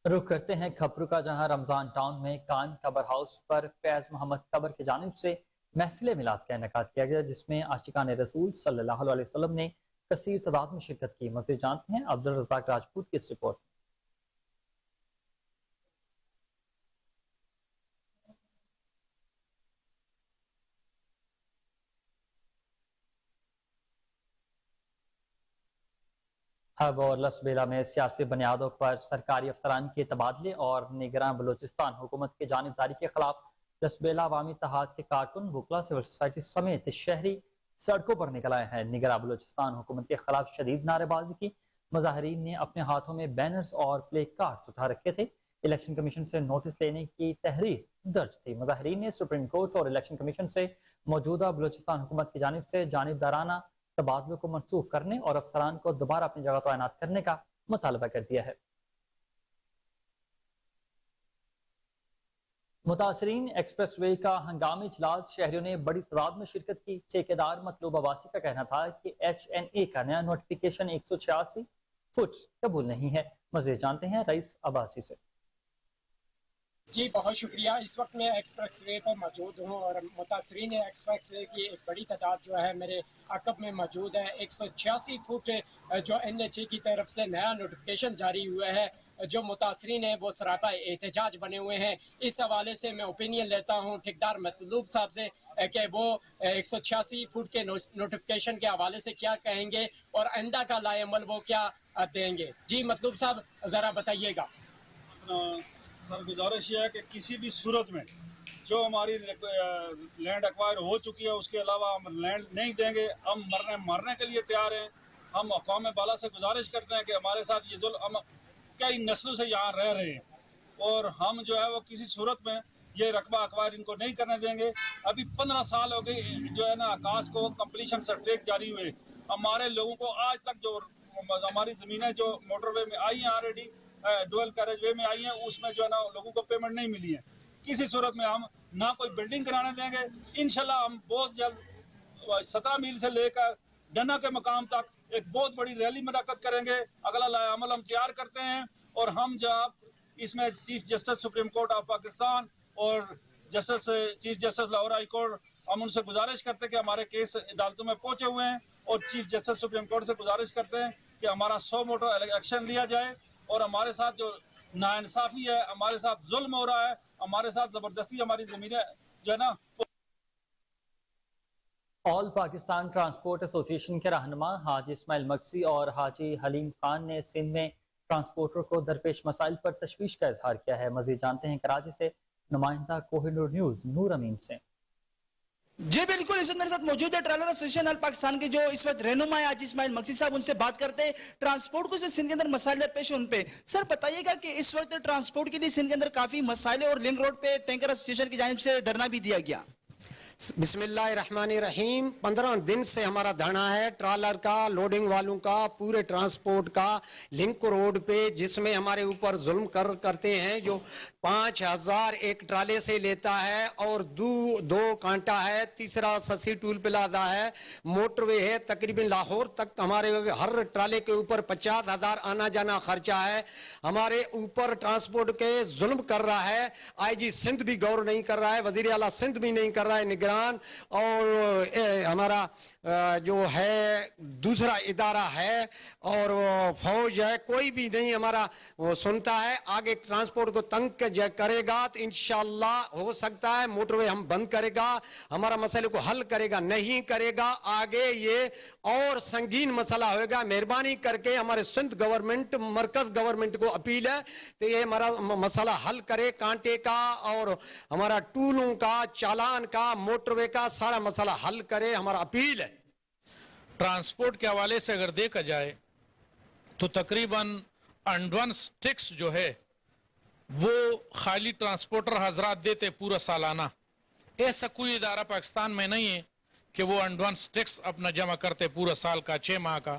रुख करते हैं खबरों का, जहां रमजान टाउन में कान खबर हाउस पर फैज मोहम्मद कबर की जानिब से महफिल मिलाद का इनेकाद किया गया, जिसमें आशिकान रसूल सल्लल्लाहु अलैहि वसल्लम ने कसीर तादाद में शिरकत की। मज़ीद जानते हैं अब्दुल रज़ाक राजपूत की इस रिपोर्ट। हब और लसबेला में सियासी बुनियादों पर सरकारी अफसरान के तबादले और निगरान बलूचिस्तान हुकूमत की जानिबदारी के खिलाफ लसबेला अवामी इत्तेहाद के कारकुन, वकला, सिविल सोसाइटी समेत शहरी सड़कों पर निकल आए हैं। निगरान बलूचिस्तान हुकूमत के खिलाफ शदीद नारेबाजी की। मुजाहिरीन ने अपने हाथों में बैनर्स और प्ले कार्ड्स उठा रखे थे। इलेक्शन कमीशन से नोटिस लेने की तहरीर दर्ज थी। मुजाहिरीन ने सुप्रीम कोर्ट और इलेक्शन कमीशन से मौजूदा बलूचिस्तान हुकूमत की जानिब से जानिबदाराना तबादलों को मनसूख करने और अफसरान को दोबारा अपनी जगह तैनात करने का मुतालबा कर दिया है। मुतासरीन एक्सप्रेस वे का हंगामी इजलास, शहरियों ने बड़ी तादाद में शिरकत की। ठेकेदार मतलूब अवासी का कहना था कि HNA का नया नोटिफिकेशन 186 फुट कबूल नहीं है। मज़ीद जानते हैं रईस अब्बासी से। जी बहुत शुक्रिया। इस वक्त मैं एक्सप्रेस वे पर मौजूद हूँ और मुतासरीन एक्सप्रेस वे की एक बड़ी तादाद जो है मेरे अकब में मौजूद है। 186 फुट जो NHA की तरफ से नया नोटिफिकेशन जारी हुआ है, जो मुतासरीन है वो सरापा एहतजाज बने हुए हैं। इस हवाले से मैं ओपिनियन लेता हूँ ठेकेदार मतलूब साहब से कि वो 186 फुट के नोटिफिकेशन के हवाले से क्या कहेंगे और आइंदा का लाएअमल वो क्या देंगे। जी मतलूब साहब ज़रा बताइएगा। सर गुजारिश ये है कि किसी भी सूरत में जो हमारी लैंड एक्वायर हो चुकी है उसके अलावा हम लैंड नहीं देंगे। हम मरने के लिए तैयार हैं। हम अक़वाम बाला से गुजारिश करते हैं कि हमारे साथ ये जुल्म, हम कई नस्लों से यहाँ रह रहे हैं और हम जो है वो किसी सूरत में ये रकबा एक्वायर इनको नहीं करने देंगे। अभी 15 साल हो गए जो है ना आकाश को कंप्लीशन सर्टिफिकेट जारी हुए। हमारे लोगों को आज तक जो हमारी ज़मीनें जो मोटरवे में आई हैं ऑलरेडी, डुअल कैरेज वे में आई हैं, उसमें जो है ना लोगों को पेमेंट नहीं मिली है। किसी सूरत में हम ना कोई बिल्डिंग कराने देंगे। इंशाल्लाह हम बहुत जल्द 17 मील से लेकर डना के मकाम तक एक बहुत बड़ी रैली मुनक्कद करेंगे। अगला लाएअमल हम तैयार करते हैं और हम जब इसमें chief justice supreme court of Pakistan और chief justice Lahore high court, हम उनसे गुजारिश करते हैं कि हमारे केस अदालतों में पहुँचे हुए हैं और चीफ जस्टिस सुप्रीम कोर्ट से गुजारिश करते हैं कि हमारा 100 मोटो एक्शन लिया जाए और हमारे साथ जो नाइंसाफ़ी है, हमारे साथ जुल्म हो रहा है, हमारे साथ ज़बरदस्ती हमारी ज़मीनें जो है ना। ऑल पाकिस्तान ट्रांसपोर्ट एसोसिएशन के रहनुमा हाजी इस्माइल मक्सी और हाजी हलीम खान ने सिंध में ट्रांसपोर्टर को दरपेश मसाइल पर तशवीश का इजहार किया है। मज़ीद जानते हैं कराची से नुमाइंदा कोहिनूर न्यूज़ नूर अमीन से। जी बिल्कुल, इस वक्त मेरे साथ मौजूद है ट्रैवलर एसोसिएशन ऑल पाकिस्तान के जो इस वक्त रहनुमा है हाजी इस्माइल मक्सी साहब। उनसे बात करते हैं ट्रांसपोर्ट को सिंध के अंदर मसाइल पेश उन पे। सर बताइएगा कि इस वक्त ट्रांसपोर्ट के लिए सिंध के अंदर काफी मसाइल और लिंक रोड पे टैंकर एसोसिएशन की जानिब से धरना भी दिया गया। बिस्मिल्लाहिर्रहमानिर्रहीम। 15 दिन से हमारा धरना है ट्रॉलर का, लोडिंग वालों का, पूरे ट्रांसपोर्ट का लिंक रोड पे, जिसमें हमारे ऊपर जुल्म करते हैं। जो 5000 एक ट्राले से लेता है और दो कांटा है, तीसरा ससी टूल प्लाजा है, मोटरवे है, तकरीबन लाहौर तक हमारे हर ट्राले के ऊपर 50,000 आना जाना खर्चा है। हमारे ऊपर ट्रांसपोर्ट के जुल्म कर रहा है। IG सिंध भी गौर नहीं कर रहा है, वजीर आला सिंध भी नहीं कर रहा है, निगरान निगरान और हमारा जो है दूसरा इदारा है और फौज है, कोई भी नहीं हमारा वो सुनता है। आगे ट्रांसपोर्ट को तंग करेगा तो इंशाल्लाह हो सकता है मोटरवे हम बंद करेगा, हमारा मसले को हल करेगा, नहीं करेगा आगे ये और संगीन मसला होगा। मेहरबानी करके हमारे सिंध गवर्नमेंट, मरकज गवर्नमेंट को अपील है तो ये हमारा मसला हल करे, कांटे का और हमारा टूलों का, चालान का, मोटरवे का सारा मसला हल करे, हमारा अपील है। ट्रांसपोर्ट के हवाले से अगर देखा जाए तो तकरीबन एडवांस टैक्स जो है वो खाली ट्रांसपोर्टर हजरात देते पूरा सालाना। ऐसा कोई इदारा पाकिस्तान में नहीं है कि वो एडवांस टैक्स अपना जमा करते पूरा साल का, 6 माह का।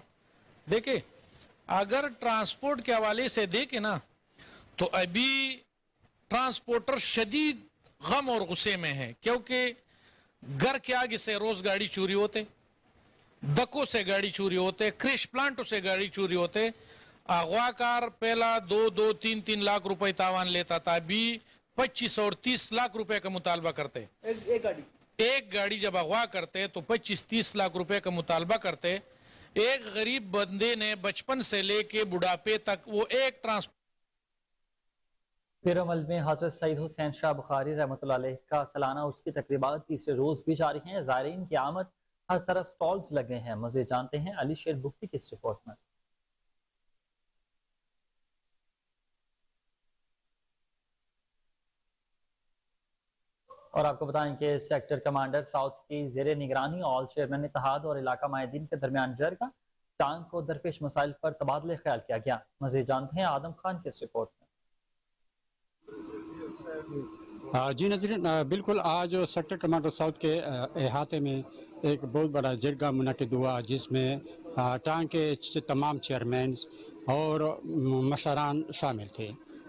देखे अगर ट्रांसपोर्ट के हवाले से देखे ना तो अभी ट्रांसपोर्टर शदीद गम और गुस्से में है, क्योंकि घर के आगे से रोज गाड़ी चोरी होते, दकों से गाड़ी चोरी होते, क्रिश प्लांटों से गाड़ी चोरी होते। अगवाकार पहला 2-3 लाख रुपए तावान लेता था, अभी 25 और 30 लाख रुपए का मुतालबा करते। एक गाड़ी जब अगवा करते तो 25-30 लाख रुपए का मुतालबा करते। एक गरीब बंदे ने बचपन से लेके बुढ़ापे तक वो एक ट्रांसपोर्ट। पिरमल में हजरत सईद हुसैन शाह बुखारी रहमतुल्लाह अलैह का सालाना उसकी तकरीबात तीसरे रोज भी जारी हैं। ज़ायरीन की आमद, हर तरफ स्टॉल्स लगे हैं। मज़ीद जानते हैं अली शेर बुख्ती की इस रिपोर्ट में। और आपको बताएं कि सेक्टर कमांडर साउथ की जेर निगरानी ऑल चेयरमैन इत्तेहाद और इलाका माहिदीन के दरमियान जरगा टांग को दरपेश मसाइल पर तबादले ख्याल किया गया। मज़ीद जानते हैं आदम खान की इस रिपोर्ट में। जी नजरीन, बिल्कुल आज सेक्टर कमांडर साउथ के अहाते में एक बहुत बड़ा जरगा मुनक़िद हुआ जिसमें टांग के तमाम चेयरमैन और मशरान शामिल थे।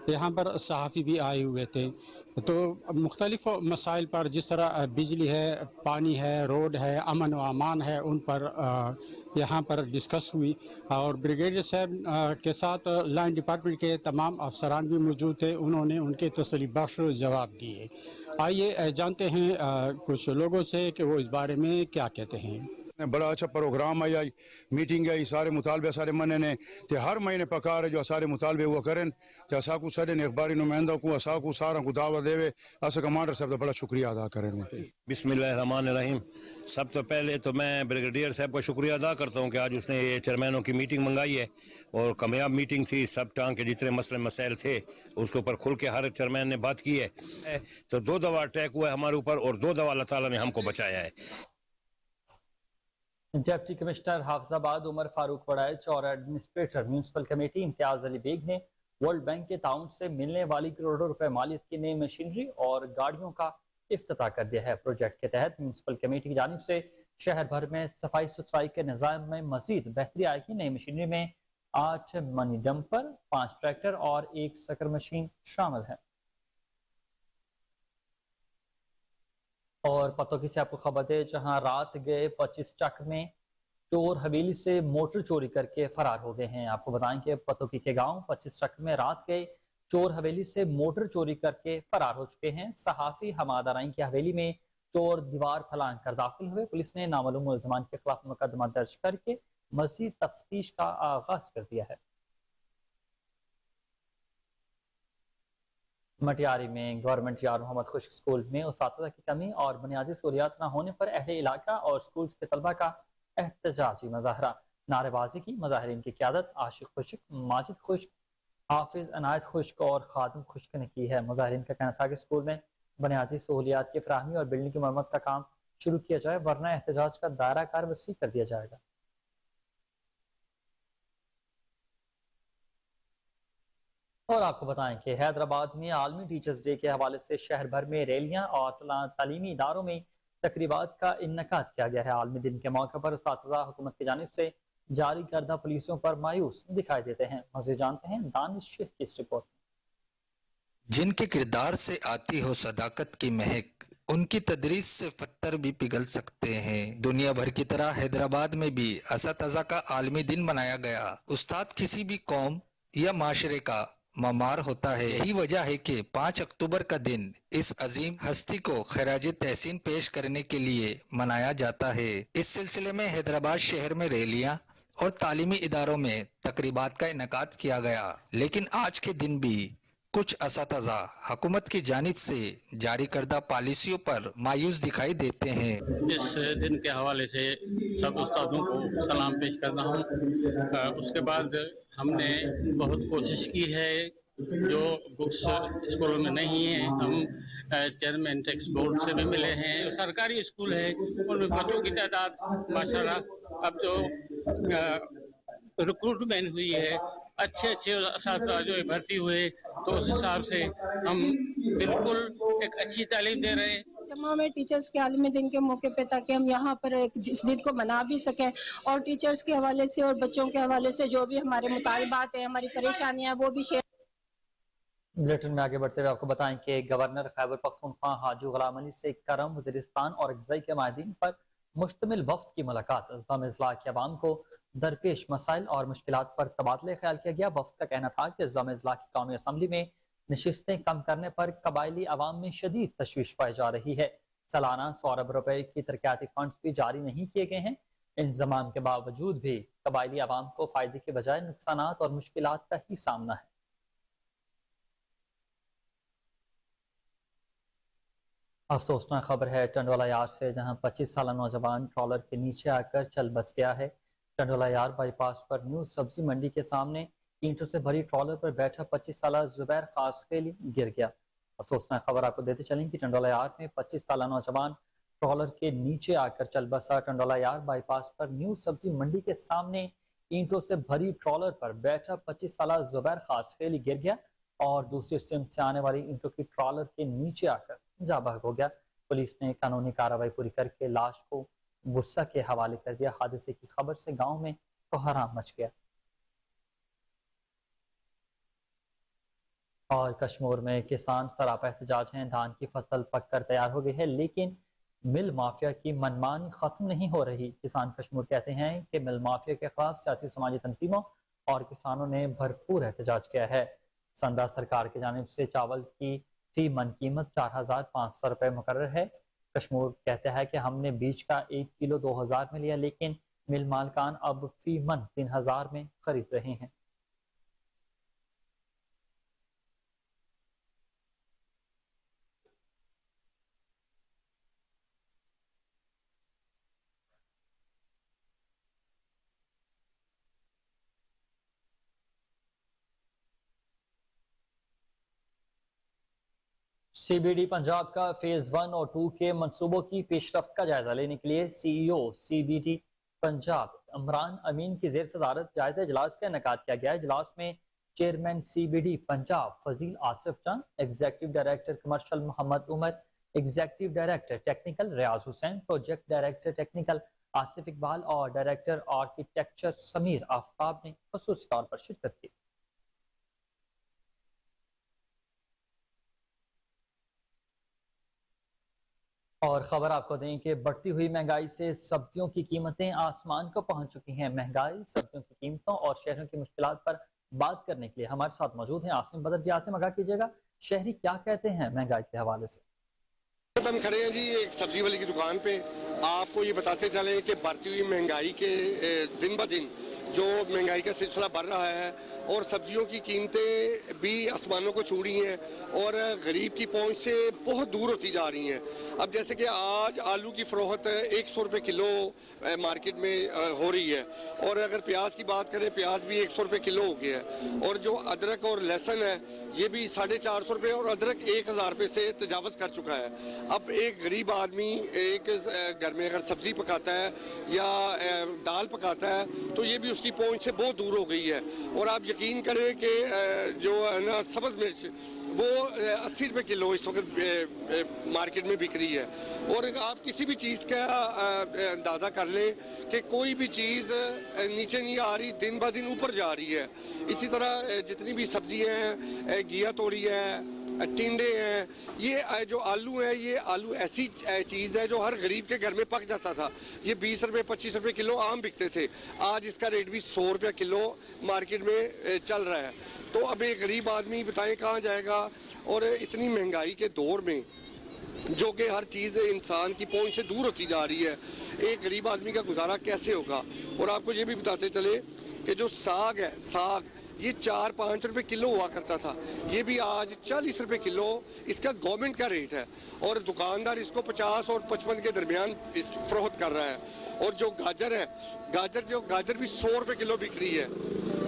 यहाँ पर सहाफ़ी भी आए हुए थे। तो मुख्तलिफ़ मसाइल पर, जिस तरह बिजली है, पानी है, रोड है, अमन व अमान है, उन पर यहाँ पर डिस्कस हुई और ब्रिगेडियर साहब के साथ लाइन डिपार्टमेंट के तमाम अफसरान भी मौजूद थे। उन्होंने उनके तसल्ली बख्श जवाब दिए। आइए जानते हैं कुछ लोगों से कि वो इस बारे में क्या कहते हैं। बड़ा अच्छा प्रोग्राम आई, मीटिंग आई, सारे मुतालबे सारे मने ने ते हर महीने पका रहे जो सारे मुतालबे हुआ करें ते असा को सारे अखबारी नुमाइंदा को असा को सारा को दावा देवे। अस कमांडर साहब का बड़ा शुक्रिया अदा करेंगे। बिस्मिल्लाहिर्रहमानिर्रहीम। सब तो पहले तो मैं ब्रिगेडियर साहब का शुक्रिया अदा करता हूँ कि आज उसने ये चेयरमैनों की मीटिंग मंगाई है और कामयाब मीटिंग थी। सब टांग के जितने मसले मसाइल थे उसके ऊपर खुल के हर चेयरमैन ने बात की है। तो 2 दफा अटैक हुआ है हमारे ऊपर और 2 दफा अल्लाह ताला ने हमको बचाया है। डिप्टी कमिश्नर हाफिजाबाद उमर फारूक बड़ाइच और administrator municipal committee Imtiaz Ali Baig ने वर्ल्ड बैंक के ताउन से मिलने वाली करोड़ों रुपए मालियत की नई मशीनरी और गाड़ियों का इफ्तिताह कर दिया है। प्रोजेक्ट के तहत म्यूनसिपल कमेटी की जानिब से शहर भर में सफाई सुथराई के निज़ाम में मजीद बेहतरी आएगी। नई मशीनरी में 8 मनी डंपर, 5 ट्रैक्टर और 1 सकर मशीन शामिल है। और पतोकी से आपको खबर है, जहां रात गए 25 ट्रक में चोर हवेली से मोटर चोरी करके फरार हो गए हैं। आपको बताएं कि पतोकी के गांव 25 ट्रक में रात गए चोर हवेली से मोटर चोरी करके फरार हो चुके हैं। सहाफी हमाद आराइन की हवेली में चोर दीवार फलांग कर दाखिल हुए। पुलिस ने नामालूम मुलजमान के खिलाफ मुकदमा दर्ज करके मजीद तफ्तीश का आगाज कर दिया है। मटियारी में गवर्नमेंट यार मोहम्मद खुश्क स्कूल में उस्ताद की कमी और बुनियादी सहूलियात न होने पर अहले इलाका और स्कूल के तलबा का एहतजाजी मुजाहरा। नारेबाजी की मुजाहिरीन की क़यादत आशिक खुश्क, माजिद खुश्क, हाफिज अनायत खुश्क और खादिम खुश्क ने की है। मुजाहिरीन का कहना था कि स्कूल में बुनियादी सहूलियात की फराहमी और बिल्डिंग की मरम्मत का काम शुरू किया जाए, वरना एहतजाज का दायरा कार वसी कर दिया जाएगा। और आपको बताएं कि हैदराबाद में आलमी टीचर्स डे के हवाले से शहर भर में रैलियां और तालीमी इदारों में तकरीबात का इन्नेकाद किया गया है। आलमी दिन के मौके पर उस्ताद हुकूमत की जानिब से जारी करदा पुलिसों पर मायूस दिखाई देते हैं। मज़ीद जानते हैं दानिश शेख की इस रिपोर्ट। जिनके किरदार से आती हो सदाकत की महक, उनकी तदरीस से पत्थर भी पिघल सकते हैं। दुनिया भर की तरह हैदराबाद में भी असातिज़ा का आलमी दिन मनाया गया। उस्ताद किसी भी कौम या माशरे का ममार होता है। यही वजह है कि 5 अक्टूबर का दिन इस अजीम हस्ती को खराज तहसीन पेश करने के लिए मनाया जाता है। इस सिलसिले में हैदराबाद शहर में रैलियां और तालीमी इदारों में तकरीबात का इनेकाद किया गया, लेकिन आज के दिन भी कुछ असातिज़ा हुकूमत की जानिब से जारी करदा पॉलिसियों पर मायूस दिखाई देते हैं। इस दिन के हवाले से सब उस्तादों को सलाम पेश करता हूँ। उसके बाद हमने बहुत कोशिश की है, जो बुक्स स्कूलों में नहीं है, हम चेयरमैन टेक्स्ट बोर्ड से भी मिले हैं। सरकारी स्कूल है, उनमें बच्चों की तादाद माशाल्लाह अब जो रिक्रूटमेंट हुई है, अच्छे असातिज़ा जो भर्ती हुए, तो उस हिसाब से हम बिल्कुल एक अच्छी तालीम दे रहे हैं। जमा में टीचर्स के आलमी दिन के मौके पे, ताकि हम यहाँ पर इस दिन को मना भी सकें और टीचर्स के हवाले से और बच्चों के हवाले से जो भी हमारे मुतालबात हैं, हमारी परेशानियां, वो भी शेयर। बुलेटिन में आगे बढ़ते हुए आपको बताएं कि गवर्नर खैबर पख्तूनख्वा हाजी गुलाम अली से करम, वज़ीरिस्तान और अगज़ई के माहिदीन पर मुश्तमिल वफ़द की मुलाकात। ज़ाम इज़लाह के अवाम को दरपेश मसाइल और मुश्किलात पर तबादले ख्याल किया गया। वफ़द का कहना था कि ज़ाम इज़लाह की कौमी असम्बली में नशिस्तें कम करने पर कबायली अवाम में शदीद तशवीश पाई जा रही है। सालाना 100 अरब रुपए की तरक्याती फंड्स भी जारी नहीं किए गए हैं। इंतजाम के बावजूद भी कबायली अवाम को फायदे के बजाय नुकसानात और मुश्किलात का ही सामना है। अफसोसनाक खबर है टंडोला यार से, जहां 25 साल नौजवान ट्रॉलर के नीचे आकर चल बस गया है। टंडोला यार बाईपास पर न्यू सब्जी मंडी के सामने ईंटों से भरी ट्रॉलर पर बैठा 25 साल जुबैर खासखेली गिर गया। अफसोसनाक खबर आपको देते चलें कि टंडोला यार में 25 साल नौजवान ट्रॉलर के नीचे आकर चल बसा। टंडोला यार बाईपास पर न्यू सब्जी मंडी के सामने ईंटों से भरी ट्रॉलर पर बैठा 25 साल जुबैर खासखेली गिर गया और दूसरी सिमत से आने वाली ईंटों की ट्रॉलर के नीचे आकर जा बहक हो गया। पुलिस ने कानूनी कार्रवाई पूरी करके लाश को गुस्सा के हवाले कर दिया। हादसे की खबर से गांव में कोहराम मच गया। और कश्मीर में किसान सरापा एहतजाज हैं। धान की फसल पककर तैयार हो गई है, लेकिन मिल माफिया की मनमानी खत्म नहीं हो रही। किसान कश्मीर कहते हैं कि मिल माफिया के खिलाफ सियासी समाजी तंजीमों और किसानों ने भरपूर एहतजाज किया है। संदा सरकार की जानिब से चावल की फी मन कीमत 4500 रुपये मुकर्रर है। कश्मीर कहता है कि हमने बीज का 1 किलो 2000 में लिया, लेकिन मिल मालकान अब फी मन 3000 में खरीद रहे हैं। CBD पंजाब का फेज 1 और 2 के मंसूबों की पेशरफ्त का जायजा लेने के लिए CEO CBD पंजाब इमरान अमीन की जेर सदारत जायजा इजलास का इनेकाद किया गया। इजलास में chairman CBD Punjab Fazeel Asif Jan, executive director commercial Mohammad Umar, executive director technical Riaz Hussain, project director technical Asif Iqbal और डायरेक्टर आर्किटेक्चर समीर आफ्ताब ने खसूसी तौर पर शिरकत की। और खबर आपको दें कि बढ़ती हुई महंगाई से सब्जियों की कीमतें आसमान को पहुंच चुकी हैं। महंगाई, सब्जियों की कीमतों और शहरों की मुश्किलात पर बात करने के लिए हमारे साथ मौजूद हैं आसिम बदर जी। आसिम, आगाह कीजिएगा, शहरी क्या कहते हैं महंगाई के हवाले से? हम खड़े हैं जी एक सब्जी वाली की दुकान पे। आपको ये बताते चले कि बढ़ती हुई महंगाई के दिन ब दिन जो महंगाई का सिलसिला बढ़ रहा है और सब्जियों की कीमतें भी आसमानों को छू रही हैं और गरीब की पहुंच से बहुत दूर होती जा रही हैं। अब जैसे कि आज आलू की फ़रोख्त 100 रुपये किलो मार्केट में हो रही है और अगर प्याज की बात करें, प्याज भी 100 रुपये किलो हो गया है और जो अदरक और लहसुन है ये भी 450 रुपये और अदरक 1000 रुपये से तजावज़ कर चुका है। अब एक गरीब आदमी एक घर में अगर सब्ज़ी पकाता है या दाल पकाता है तो ये भी उसकी पहुंच से बहुत दूर हो गई है। और आप यकीन करें कि जो है ना सब्ज़ मिर्च वो 80 रुपये किलो इस वक्त मार्केट में बिक रही है। और आप किसी भी चीज़ का अंदाज़ा कर लें कि कोई भी चीज़ नीचे नहीं आ रही, दिन ब दिन ऊपर जा रही है। इसी तरह जितनी भी सब्जियां हैं, घिया तोड़ी है ٹنڈے ہیں، یہ جو آلو ہے، یہ آلو ایسی چیز ہے جو ہر غریب کے گھر میں پک جاتا تھا. یہ 20 روپے 25 روپے کلو عام بکتے تھے. آج اس کا ریٹ بھی 100 روپے کلو مارکیٹ میں چل رہا ہے. تو اب ایک غریب آدمی بتائیں کہاں جائے گا؟ اور اتنی مہنگائی کے دور میں جو کہ ہر چیز انسان کی پہنچ سے دور ہوتی جا رہی ہے، ایک غریب آدمی کا گزارا کیسے ہوگا؟ اور آپ کو یہ بھی بتاتے چلے کہ جو ساگ ہے، ساگ یہ 4-5 روپے کلو ہوا کرتا تھا، یہ بھی آج 40 روپے کلو اس کا گورنمنٹ کا ریٹ ہے، اور دکاندار اس کو 50 اور 55 کے درمیان اس فروخت کر رہا ہے. اور جو گاجر ہے، گاجر بھی 100 روپے کلو بک رہی ہے.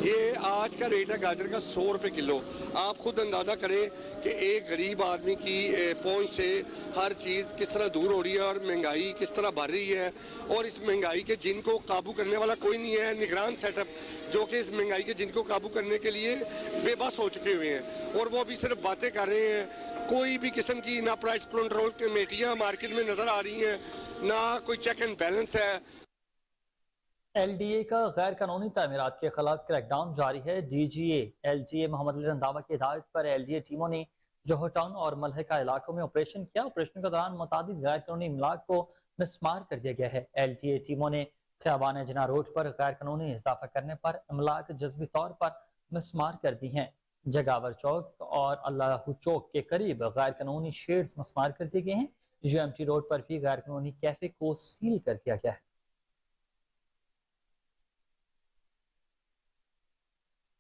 یہ آج کا ریٹ ہے گاجر کا 100 روپے کلو. آپ خود اندازہ کریں کہ ایک غریب آدمی کی پہنچ سے ہر چیز کس طرح دور ہو رہی ہے اور مہنگائی کس طرح بڑھ رہی ہے. اور اس مہنگائی کے جن کو قابو کرنے والا کوئی نہیں ہے. نگران سیٹ اپ جو کہ اس مہنگائی کے جن کو قابو کرنے کے لیے بے بس ہو چکے ہوئے ہیں، اور وہ ابھی صرف باتیں کر رہے ہیں. کوئی بھی قسم کی نہ پرائس کنٹرول کمیٹیاں مارکیٹ میں نظر آ رہی ہیں، نہ کوئی چیک اینڈ بیلنس ہے. ایل ڈی اے کا غیر قانونی تعمیرات کے خلاف کریک ڈاؤن جاری ہے. D G A L G اے محمد علی رنداوا کی ہدایت پر ایل ڈی اے ٹیموں نے جوہر ٹاؤن اور ملحقہ علاقوں میں آپریشن کیا. آپریشن کے دوران متعدد غیر قانونی املاک کو مسمار کر دیا گیا ہے. ایل ڈی اے ٹیموں نے خیابان جناح روڈ پر غیر قانونی اضافہ کرنے پر املاک جزوی طور پر مسمار کر دی ہیں. جگاور چوک اور اللہ چوک کے قریب غیر قانونی شیڈز مسمار کر دیے گئے ہیں. یو ایم ٹی روڈ پر بھی غیر قانونی کیفے کو سیل کر دیا گیا ہے.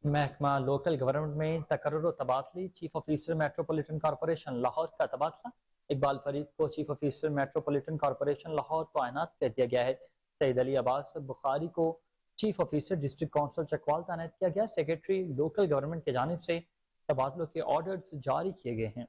محکمہ لوکل گورنمنٹ میں تقرر و تبادلے. Chief officer metropolitan corporation Lahore کا تبادلہ. اقبال فرید کو chief officer metropolitan corporation Lahore تعینات کر دیا گیا ہے. سعید علی عباس بخاری کو chief officer district council Chakwal تعینات کیا گیا. سیکریٹری لوکل گورنمنٹ کی جانب سے تبادلوں کے آرڈرز جاری کیے گئے ہیں.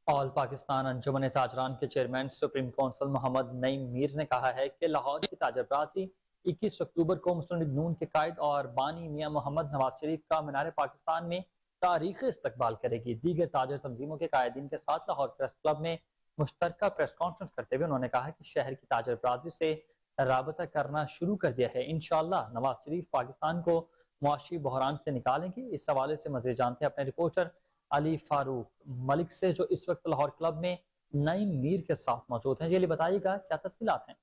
آل پاکستان انجمن تاجران کے چیئرمین سپریم کونسل محمد نعیم میر نے کہا ہے کہ لاہور کی تاجر برادری 21 اکتوبر کو مسلم لیگ نون کے قائد اور بانی میاں محمد نواز شریف کا مینار پاکستان میں تاریخی استقبال کرے گی. دیگر تاجر تنظیموں کے قائدین کے ساتھ لاہور پریس کلب میں مشترکہ پریس کانفرنس کرتے ہوئے انہوں نے کہا کہ شہر کی تاجر برادری سے رابطہ کرنا شروع کر دیا ہے. انشاءاللہ نواز شریف پاکستان کو معاشی بحران سے نکالیں گے. اس حوالے سے مزید جانتے ہیں اپنے رپورٹر علی فاروق ملک سے جو اس وقت لاہور کلب میں نعیم میر کے ساتھ موجود ہیں. یہ بتائیے گا کیا تفصیلات ہیں؟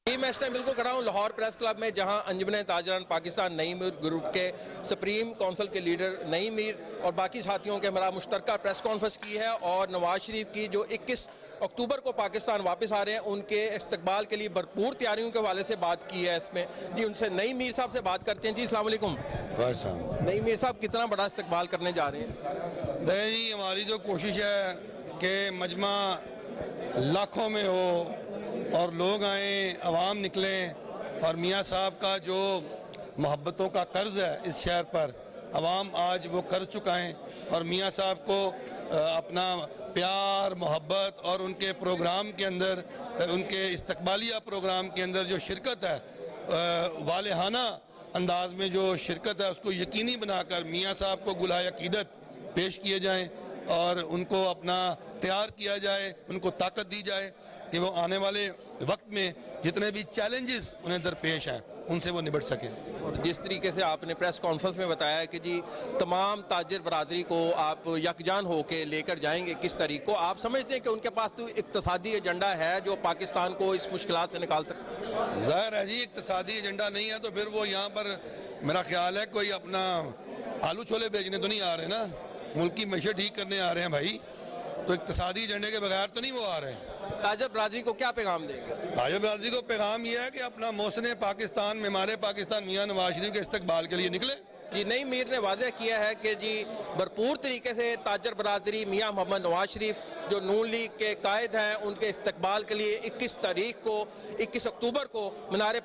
میں اس ٹائم بالکل کھڑا ہوں لاہور پریس کلب میں، جہاں انجمن تاجران پاکستان نعیم میر گروپ کے سپریم کونسل کے لیڈر نعیم میر اور باقی ساتھیوں کے ہمارا مشترکہ پریس کانفرنس کی ہے، اور نواز شریف کی جو 21 اکتوبر کو پاکستان واپس آ رہے ہیں ان کے استقبال کے لیے بھرپور تیاریوں کے حوالے سے بات کی ہے. اس میں جی ان سے نعیم میر صاحب سے بات کرتے ہیں. جی السلام علیکم. نعیم میر صاحب کتنا بڑا استقبال کرنے جا رہے ہیں؟ جی ہماری جو کوشش ہے کہ مجمع لاکھوں میں ہو اور لوگ آئیں، عوام نکلیں، اور میاں صاحب کا جو محبتوں کا قرض ہے اس شہر پر، عوام آج وہ قرض چکائیں اور میاں صاحب کو اپنا پیار محبت اور ان کے پروگرام کے اندر، ان کے استقبالیہ پروگرام کے اندر جو شرکت ہے، والہانہ انداز میں جو شرکت ہے، اس کو یقینی بنا کر میاں صاحب کو گلہائے عقیدت پیش کیے جائیں اور ان کو اپنا تیار کیا جائے، ان کو طاقت دی جائے کہ وہ آنے والے وقت میں جتنے بھی چیلنجز انہیں درپیش ہیں ان سے وہ نبٹ سکیں. اور جس طریقے سے آپ نے پریس کانفرنس میں بتایا کہ جی تمام تاجر برادری کو آپ یکجان ہو کے لے کر جائیں گے، کس طریقے کو آپ سمجھتے ہیں کہ ان کے پاس تو اقتصادی ایجنڈا ہے جو پاکستان کو اس مشکلات سے نکال سکتے؟ ظاہر ہے جی اقتصادی ایجنڈا نہیں ہے تو پھر وہ یہاں پر میرا خیال ہے کوئی اپنا آلو چھولے بیچنے تو نہیں آ رہے نا، ملک کی معیشت ٹھیک کرنے آ رہے ہیں بھائی. تو اقتصادی ایجنڈے کے بغیر تو نہیں وہ آ رہے ہیں. تاجر برادری کو کیا پیغام دیں گے؟ تاجر برادری کو پیغام یہ ہے کہ اپنا محسن پاکستان معمار پاکستان میاں نواز شریف کے استقبال کے لیے نکلے. جی نعیم میر نے واضح کیا ہے کہ جی بھرپور طریقے سے تاجر برادری میاں محمد نواز شریف جو نون لیگ کے قائد ہیں ان کے استقبال کے لیے 21 اکتوبر کو مینار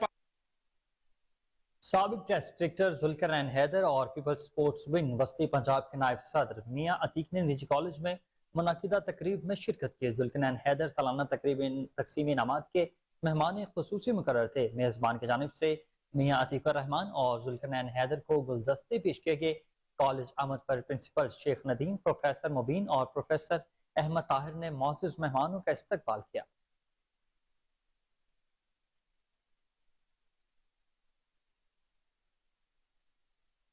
سابق ٹیسٹ کرکٹر ذوالقرنین حیدر اور پیپلز سپورٹس ونگ وسطی پنجاب کے نائب صدر میاں عتیق نے نجی کالج میں منعقدہ تقریب میں شرکت کی. ذوالقرنین حیدر سالانہ تقسیم انعامات کے مہمان خصوصی مقرر تھے. میزبان کی جانب سے میاں عتیق الرحمان اور ذوالقرنین حیدر کو گلدستے پیش کیے گئے. کالج آمد پر پرنسپل شیخ ندیم، پروفیسر مبین اور پروفیسر احمد طاہر نے معزز مہمانوں کا استقبال کیا.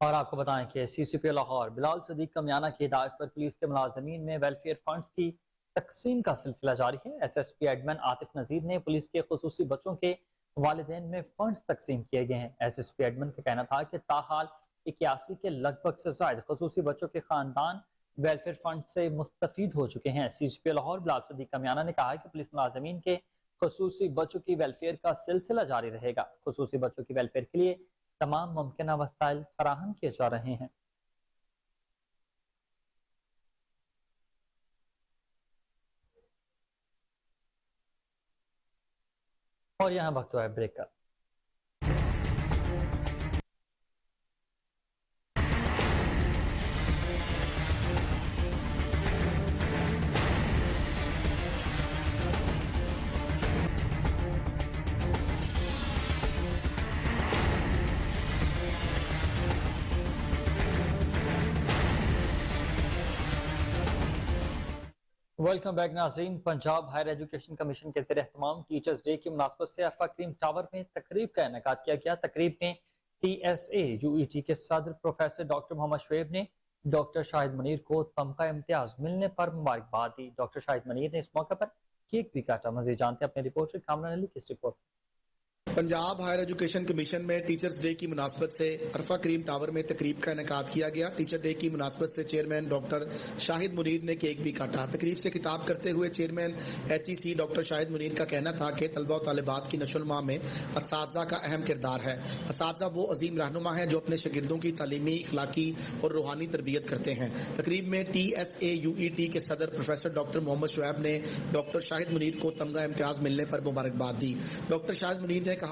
اور آپ کو بتائیں کہ CCP لاہور بلال صدیق کمیانہ کی ہدایت پر پولیس کے ملازمین میں ویلفیئر فنڈز کی تقسیم کا سلسلہ جاری ہے۔ SSP ایڈمن عاطف نذیر نے پولیس کے خصوصی بچوں کے والدین میں فنڈز تقسیم کیے گئے ہیں۔ SSP ایڈمن کا کہنا تھا کہ تاحال 81 کے لگ بھگ سے زائد خصوصی بچوں کے خاندان ویلفیئر فنڈ سے مستفید ہو چکے ہیں۔ CCP لاہور بلال صدیق کمیانہ نے کہا کہ پولیس ملازمین کے خصوصی بچوں کی ویلفیئر کا سلسلہ جاری رہے گا۔ خصوصی بچوں کی ویلفیئر کے لیے تمام ممکنہ وسائل فراہم کیے جا رہے ہیں۔ اور یہاں وقت ہے بریک کا۔ ویلکم بیک ناظرین۔ پنجاب ہائر ایجوکیشن کمیشن کے زیر اہتمام ٹیچرز ڈے کی مناسبت سے عرفہ کریم ٹاور میں تقریب کا انعقاد کیا گیا۔ تقریب میں TSA UET کے صدر پروفیسر ڈاکٹر محمد شعیب نے ڈاکٹر شاہد منیر کو تمغہ امتیاز ملنے پر مبارکباد دی۔ ڈاکٹر شاہد منیر نے اس موقع پر کیک بھی کاٹا۔ مزید جانتے ہیں اپنے رپورٹر کامران علی کی اس report. Punjab higher education commission میں ٹیچرز ڈے کی مناسبت سے عرفہ کریم ٹاور میں تقریب کا انعقاد کیا گیا۔ ٹیچر ڈے کی مناسبت سے چیئرمین ڈاکٹر شاہد منیر نے کیک بھی کاٹا۔ تقریب سے خطاب کرتے ہوئے chairman HEC doctor Shahid Munir کا کہنا تھا کہ طلبہ و طالبات کی نشو و نما میں اساتذہ کا اہم کردار ہے۔ اساتذہ وہ عظیم رہنما ہیں جو اپنے شاگردوں کی تعلیمی، اخلاقی اور روحانی تربیت کرتے ہیں۔ تقریب میں TSA UET کے صدر پروفیسر ڈاکٹر محمد شعیب نے ڈاکٹر شاہد منیر کو تمغہ امتیاز ملنے پر مبارکباد دی۔ ڈاکٹر شاہد منیر نے کہا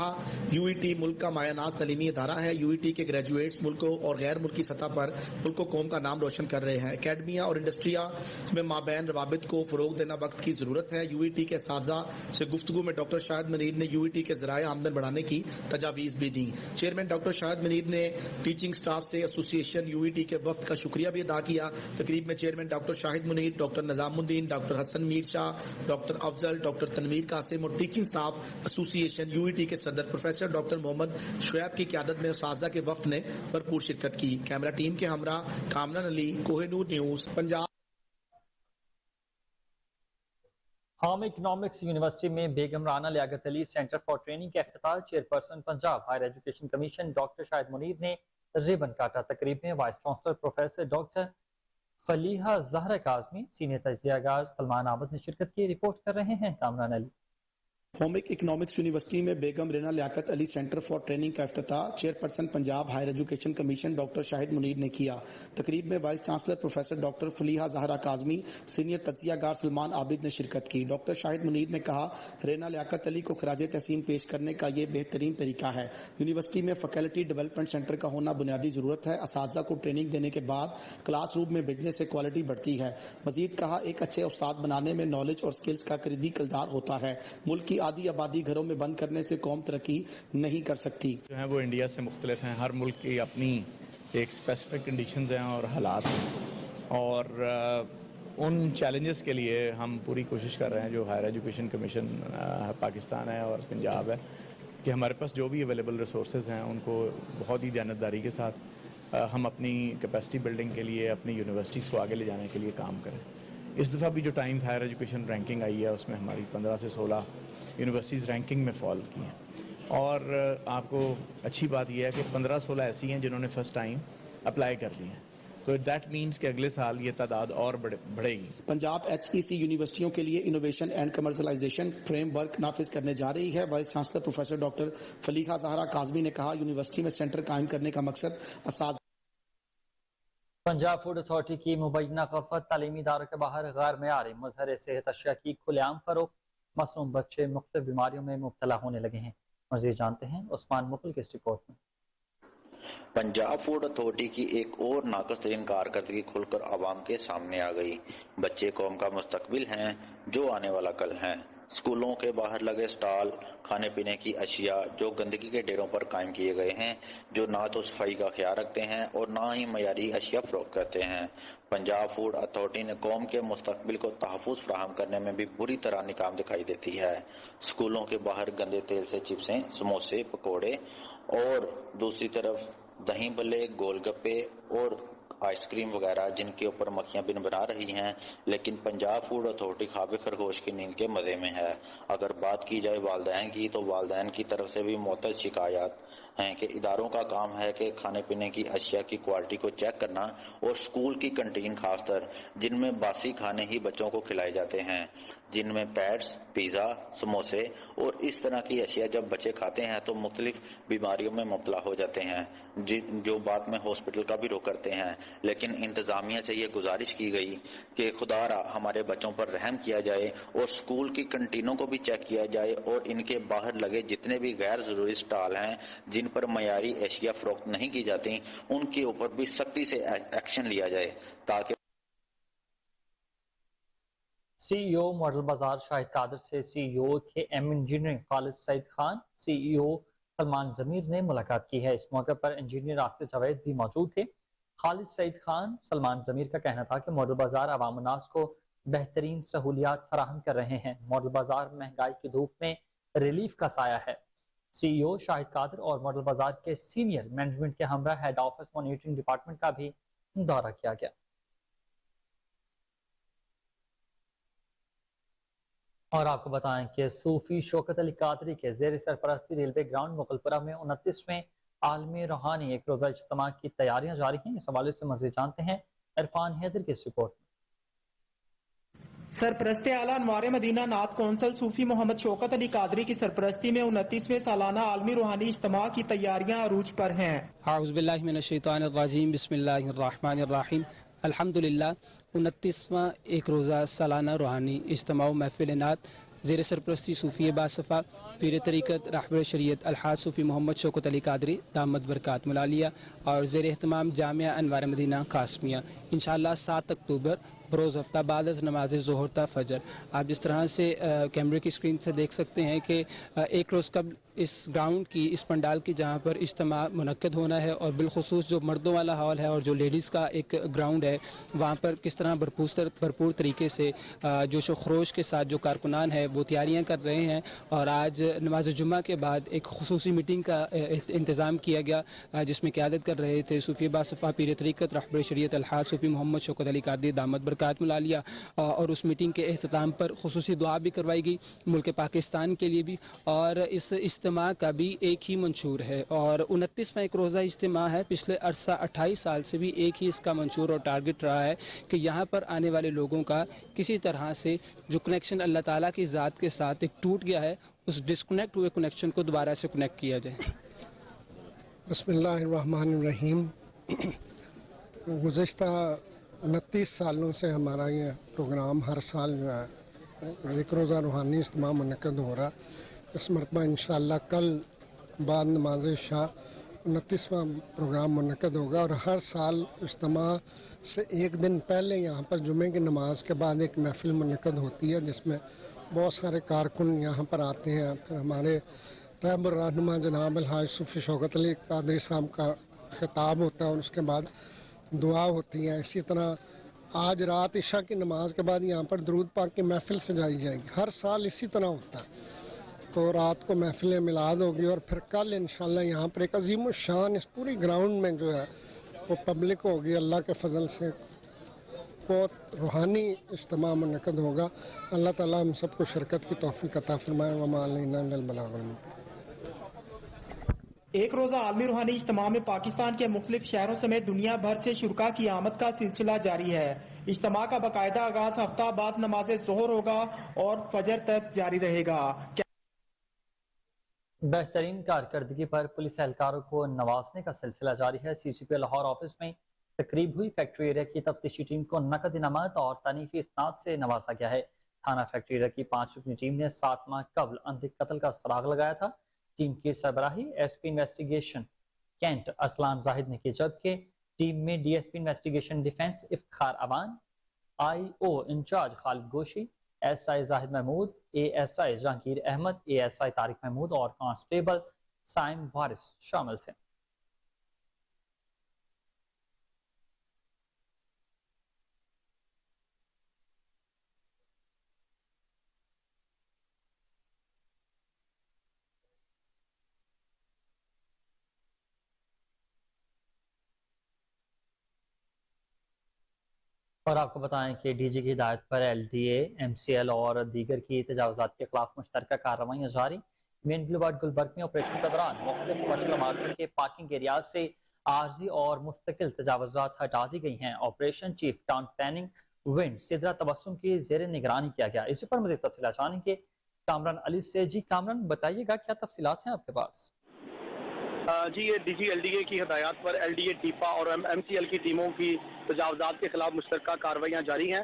UET ملک کا مایہ ناز تعلیمی ادارہ ہے۔ UET کے گریجویٹس ملکوں اور غیر ملکی سطح پر ملک و قوم کا نام روشن کر رہے ہیں۔ اکیڈمیا اور انڈسٹریا میں مابین روابط کو فروغ دینا وقت کی ضرورت ہے۔ UET کے اساتذہ سے گفتگو میں ڈاکٹر شاہد منیر نے UET کے ذرائع آمدن بڑھانے کی تجاویز بھی دیں۔ چیئرمین ڈاکٹر شاہد منیر نے ٹیچنگ سٹاف سے ایسوسی ایشن UET کے وفد کا شکریہ بھی ادا کیا۔ تقریب میں chairman doctor Shahid Munir, doctor نظام الدین، ڈاکٹر حسن میر شاہ، ڈاکٹر افضل، ڈاکٹر تنویر قاسم اور ٹیچنگ سٹاف ایسوسی ایشن UET کے صدر پروفیسر ڈاکٹر محمد شعیب کی قیادت میں اساتذہ کے وفد نے بھرپور شرکت کی۔ کیمرہ ٹیم کے ہمراہ Kamran Ali, Koh Noor news, Punjab. Home economics university میں Begum Rana Liaquat Ali centre for training کے افتتاح chairperson Punjab higher education commission doctor Shahid Munir نے ریبن کاٹا۔ تقریب میں vice chancellor professor doctor Faleeha Zahra Kazmi, senior تجزیہ کار سلمان عابد نے شرکت کی۔ رپورٹ کر رہے ہیں Kamran Ali. Home economics university میں Begum Rana Liaquat Ali centre for training کا افتتاح chairperson Punjab higher education commission doctor Shahid Munir نے کیا۔ تقریب میں vice chancellor professor doctor Faleeha Zahra Kazmi, senior تجزیہ کار سلمان عابد نے شرکت کی۔ ڈاکٹر شاہد منیر نے کہا، رینا لیاقت علی کو خراج تحسین پیش کرنے کا یہ بہترین طریقہ ہے۔ یونیورسٹی میں فیکلٹی ڈیولپمنٹ سینٹر کا ہونا بنیادی ضرورت ہے۔ اساتذہ کو ٹریننگ دینے کے بعد کلاس روم میں بھیجنے سے کوالٹی بڑھتی ہے۔ مزید کہا، ایک اچھے استاد بنانے میں نالج اور سکلز کا کلیدی کردار ہوتا ہے۔ ملک کی آدھی آبادی گھروں میں بند کرنے سے قوم ترقی نہیں کر سکتی۔ جو ہیں وہ انڈیا سے مختلف ہیں، ہر ملک کی اپنی ایک اسپیسیفک کنڈیشنز ہیں اور حالات ہیں، اور ان چیلنجز کے لیے ہم پوری کوشش کر رہے ہیں، جو ہائر ایجوکیشن کمیشن پاکستان ہے اور پنجاب ہے، کہ ہمارے پاس جو بھی اویلیبل ریسورسز ہیں ان کو بہت ہی دیانتداری کے ساتھ ہم اپنی کیپیسٹی بلڈنگ کے لیے، اپنی یونیورسٹیز کو آگے لے جانے کے لیے کام کریں۔ اس دفعہ بھی جو ٹائمز ہائر ایجوکیشن رینکنگ آئی ہے اس میں ہماری 15 سے 16 یونیورسٹیز رینکنگ میں فال کی ہیں، اور آپ کو اچھی بات یہ ہے کہ 15-16 ایسی ہیں جنہوں نے فرسٹ ٹائم اپلائی کر دی ہیں، تو دیٹ مینس کہ اگلے سال یہ تعداد اور بڑھے گی۔ پنجاب HEC یونیورسٹیوں کے لیے innovation and commercialisation framework نافذ کرنے جا رہی ہے۔ Vice chancellor professor doctor Faleeha Zahra Kazmi نے کہا، یونیورسٹی میں سینٹر قائم کرنے کا مقصد اساتذہ۔ پنجاب فوڈ اتھارٹی کی مبینہ غفلت تعلیمی اداروں کے باہر غیر معیاری مظہر صحت اشیاء کی کھلے عام فروخت، معصوم بچے مختلف بیماریوں میں مبتلا ہونے لگے ہیں۔ مزید جانتے ہیں عثمان مغل کی اس رپورٹ میں۔ پنجاب فوڈ اتھارٹی کی ایک اور ناقص ترین کارکردگی کھل کر عوام کے سامنے آ گئی۔ بچے قوم کا مستقبل ہیں، جو آنے والا کل ہیں۔ اسکولوں کے باہر لگے سٹال کھانے پینے کی اشیاء جو گندگی کے ڈیروں پر قائم کیے گئے ہیں، جو نہ تو صفائی کا خیال رکھتے ہیں اور نہ ہی معیاری اشیاء فروخت کرتے ہیں۔ پنجاب فوڈ اتھارٹی نے قوم کے مستقبل کو تحفظ فراہم کرنے میں بھی بری طرح ناکام دکھائی دیتی ہے۔ اسکولوں کے باہر گندے تیل سے چپسیں، سموسے، پکوڑے اور دوسری طرف दही भल्ले, गोलगप्पे और आइसक्रीम वगैरह जिनके ऊपर मक्खियां बिन बना रही हैं, लेकिन पंजाब फूड अथॉरिटी खाबे खरगोश की नींद के मजे में है। अगर बात की जाए वालदैन की, तो वालदैन की तरफ से भी मुअत्तद शिकायत हैं कि इदारों का काम है कि खाने पीने की अशिया की क्वालिटी को चेक करना, और स्कूल की कंटीन खासकर जिनमें बासी खाने ही बच्चों को खिलाए जाते हैं, जिनमें पैट्स, पिज़्ज़ा, समोसे और इस तरह की अशिया जब बच्चे खाते हैं तो मुख्तलिफ बीमारियों में मुब्तला हो जाते हैं, जो बाद में हॉस्पिटल का भी रुख करते हैं। लेकिन इंतजामिया से ये गुजारिश की गई कि खुदारा हमारे बच्चों पर रहम किया जाए और स्कूल की कंटीनों को भी चेक किया जाए, और इनके बाहर लगे जितने भी गैर जरूरी स्टॉल हैं जिन पर मयारी एशिया फरोख्त नहीं की जाती, उनके ऊपर भी सख्ती से एक्शन लिया जाए, ताकि सीईओ मॉडल बाजार शाहिद कादर से सीईओ के M engineering Khalid Saeed Khan, CEO Salman Zameer ने मुलाकात की है। इस मौके पर इंजीनियर आसिफ जावेद भी मौजूद थे। खालिद सईद खान, सलमान जमीर का कहना था कि मॉडल बाजार अवाम उन्नास को बेहतरीन सहूलियात फराहम कर रहे हैं। मॉडल बाजार महंगाई की धूप में रिलीफ का साया है। सीईओ शाहिद कादर और मॉडल बाजार के सीनियर मैनेजमेंट के हमरा हेड ऑफिस मॉनिटरिंग डिपार्टमेंट का भी दौरा किया गया। और आपको बताएं कि सूफी शौकत अली कादरी के जेर सरपरस्ती रेलवे ग्राउंड मुगलपुरा में 29वें आलमी रूहानी एक रोजा इज्तिमा की तैयारियां जारी हैं। इस हवाले से मज़ीद जानते हैं इरफान हैदर की रिपोर्ट में। सरपरस्ते आला अनवार मदीना नात कौंसल सूफी मोहम्मद शौकत अली कादरी की सरपरस्ती में 29वें सालाना आलमी रूहानी इज्तिमा की तैयारियां अरूज पर हैं। औज़ु बिल्लाहि मिनश शैतानिर रजीम, बिस्मिल्लाहिर रहमानिर रहीम। अल्हम्दुलिल्लाह 29वां एक रोज़ा सालाना रूहानी इज्तिमा महफिल नात ज़ेर सरपरस्ती सूफी बासफ़ा पीर तरीक़त रहबर शरीयत अलहाज सूफी मोहम्मद शौकत अली कादरी दामद बरकात मुलालिया और ज़ेर एहतमाम जामिया अनवार मदीना कासमिया इंशाअल्लाह 7 अक्टूबर बरोज़ हफ्ता बाद नमाज ज़ोहर ता फजर। आप जिस तरह से कैमरे की स्क्रीन से देख सकते हैं कि एक रोज़ कबल इस ग्राउंड की, इस पंडाल की जहाँ पर इज्तिमा मुनक्कद होना है, और बिलखुसूस जो मर्दों वाला हॉल है और जो लेडीज़ का एक ग्राउंड है, वहाँ पर किस तरह भरपूर तरीके से जोश व खरोश के साथ जो कारकुनान है वो तैयारियाँ कर रहे हैं। और आज नमाज जुम्मा के बाद एक खुसूसी मीटिंग का इंतज़ाम किया गया, जिसमें क़यादत कर रहे थे सूफी बासफ़ा पीर तरीक़त रहबर शरीयत अलहाज सूफी मोहम्मद शौकत अली कादरी दामद बरकात मुलालिया। और उस मीटिंग के अख्ताम पर खुसूसी दुआ भी करवाई गई मुल्क पाकिस्तान के लिए भी। और इस इज्तिमा का भी एक ही मंशूर है, और 29वां एक रोज़ा इज्तिमा है। पिछले अरसा 28 साल से भी एक ही इसका मंशूर और टारगेट रहा है कि यहाँ पर आने वाले लोगों का किसी तरह से जो कनेक्शन अल्लाह ताला की ज़ात के साथ एक टूट गया है, उस डिस्कनेक्ट हुए कनेक्शन को दोबारा से कनेक्ट किया जाए। बिस्मिल्लाहिर्रहमानिर्रहीम। गुज़िश्ता 29 सालों से हमारा ये प्रोग्राम हर साल जो है एक रोज़ा रूहानी इज्तिमा मुनक्कद हो रहा। इस मरतबा इंशाअल्लाह कल बाद नमाज शाह 29वां प्रोग्राम मुनक्कद होगा। और हर साल इज्तिमा से एक दिन पहले यहाँ पर जुमे की नमाज के बाद एक महफिल मुनक्कद होती है, जिसमें बहुत सारे कारकुन यहाँ पर आते हैं। फिर हमारे रहबर रहनुमा जनाब अलहाज सूफी शौकत अली कादरी साहब का खिताब होता है और उसके बाद दुआ होती है। इसी तरह आज रात इशा की नमाज के बाद यहाँ पर दरूद पाक की महफिल सजाई जाएगी। हर साल इसी तरह होता है। तो रात को महफिल मिलाद होगी, और फिर कल इंशाअल्लाह यहाँ पर एक अजीम शान इस पूरी ग्राउंड में जो है वो पब्लिक होगी। अल्लाह के फजल से बहुत रूहानी इज्तिमा मुनक्कद होगा। अल्लाह ताला हम सबको शिरकत की तौफीक अता फरमाए। वमा अलैना इल्लल बलागुल मुबीन। एक रोज़ा आलमी रूहानी इज्तिमा में पाकिस्तान के मुख्तलिफ शहरों समेत दुनिया भर से शुरका की आमद का सिलसिला जारी है। इज्तिमा का बाकायदा आगाज हफ्ता बाद नमाज ज़ोहर होगा और फजर तक जारी रहेगा। बेहतरीन कारकर्दगी पर पुलिस एहलकारों को नवाजने का सिलसिला जारी है। CCP लाहौर ऑफिस में तकरीब हुई। फैक्ट्री एरिया की तफ्तीशी टीम को नकद इनामत और तनीफी इस्नाद से नवाजा गया है। थाना फैक्ट्री एरिया की 5 रुकनी टीम ने 7 माह कबल अंधिक कत्ल का सुराग लगाया था। टीम की सरबराही SP investigation cantt Arsalan Zahid ने की, जबकि टीम में DSP investigation defence Iftikhar Awan, IO incharge Khalid Goshi, SI Zahid Mahmood, ASI Jahangir Ahmed, ASI Tariq Mahmood और कांस्टेबल साइम वारिस शामिल थे। اور آپ کو بتائیں کہ ڈی جی کی ہدایت پر LDA, MCL اور دیگر کی تجاوزات کے خلاف مشترکہ کارروائیاں جاری۔ مین بلیوارڈ گلبرگ میں آپریشن کے دوران مختلف کمرشل عمارتوں کے پارکنگ ایریاز سے عارضی اور مستقل تجاوزات ہٹا دی گئی ہیں۔ آپریشن چیف ٹاؤن پلاننگ ونڈ سدرہ تبسم کی زیر نگرانی کیا گیا۔ اسی پر مزید تفصیلات جانیں گے کامران علی سے۔ جی کامران، بتائیے گا کیا تفصیلات ہیں آپ کے پاس؟ جی یہ ڈی جی LDA کی ہدایات پر LDA ٹیپا اور MCL کی ٹیموں کی تجاوزات کے خلاف مشترکہ کارروائیاں جاری ہیں۔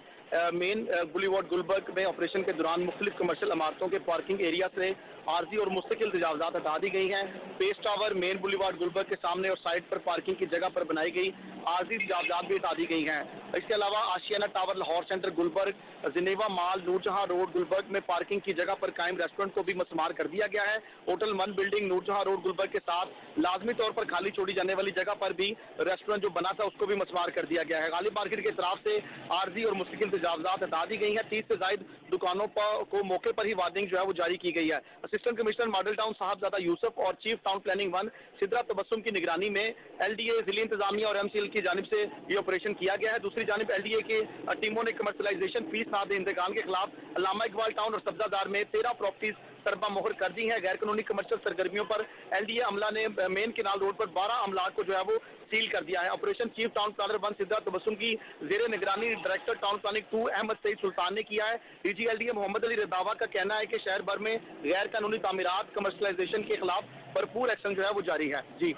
مین بلیوارڈ گلبرگ میں آپریشن کے دوران مختلف کمرشل عمارتوں کے پارکنگ ایریا سے عارضی اور مستقل تجاوزات ہٹا دی گئی ہیں۔ پیس ٹاور مین بلیوارڈ گلبرگ کے سامنے اور سائٹ پر پارکنگ کی جگہ پر بنائی گئی عارضی تجاوزات بھی ہٹا دی گئی ہیں۔ اس کے علاوہ آشیانہ ٹاور لاہور سینٹر گلبرگ، زنیوا مال نور جہاں روڈ گلبرگ میں پارکنگ کی جگہ پر قائم ریسٹورنٹ کو بھی مسمار کر دیا گیا ہے۔ ہوٹل 1 بلڈنگ نور جہاں روڈ گلبرگ کے ساتھ لازمی طور پر خالی چھوڑی جانے والی جگہ پر بھی ریسٹورنٹ جو بنا تھا اس کو بھی مسمار کر دیا گیا ہے۔ غالب مارکیٹ کی طرف سے عارضی اور مستقل تجاوزات ہٹا دی گئی ہیں۔ 30 سے زائد دکانوں کو موقع پر ہی وارننگ جو ہے وہ جاری کی گئی ہے۔ اسسٹنٹ کمشنر ماڈل ٹاؤن صاحبزادہ یوسف اور chief town planning 1 Sidra Tabassum کی نگرانی میں LDA ضلعی انتظامیہ اور MCL کی جانب سے یہ آپریشن کیا گیا ہے۔ دوسری جانب LDA کے ٹیموں نے کمرشلائزیشن فیس نہ دے انتقال کے خلاف علامہ اقبال ٹاؤن اور سبزہ دار میں 13 پراپرٹیز سربا مہر کر دی ہیں۔ غیر قانونی کمرشل سرگرمیوں پر LDA عملہ نے مین کینال روڈ پر 12 املاک کو جو ہے وہ سیل کر دیا ہے۔ Operation chief town planner 1 Sidra Tabassum کی زیر نگرانی director town planning 2 Ahmed Saeed Sultan نے کیا ہے۔ ڈی جی LDA محمد علی رداوا کا کہنا ہے کہ شہر بھر میں غیر قانونی تعمیرات کمرشلائزیشن کے خلاف بھرپور ایکشن جو ہے وہ جاری ہے۔ جی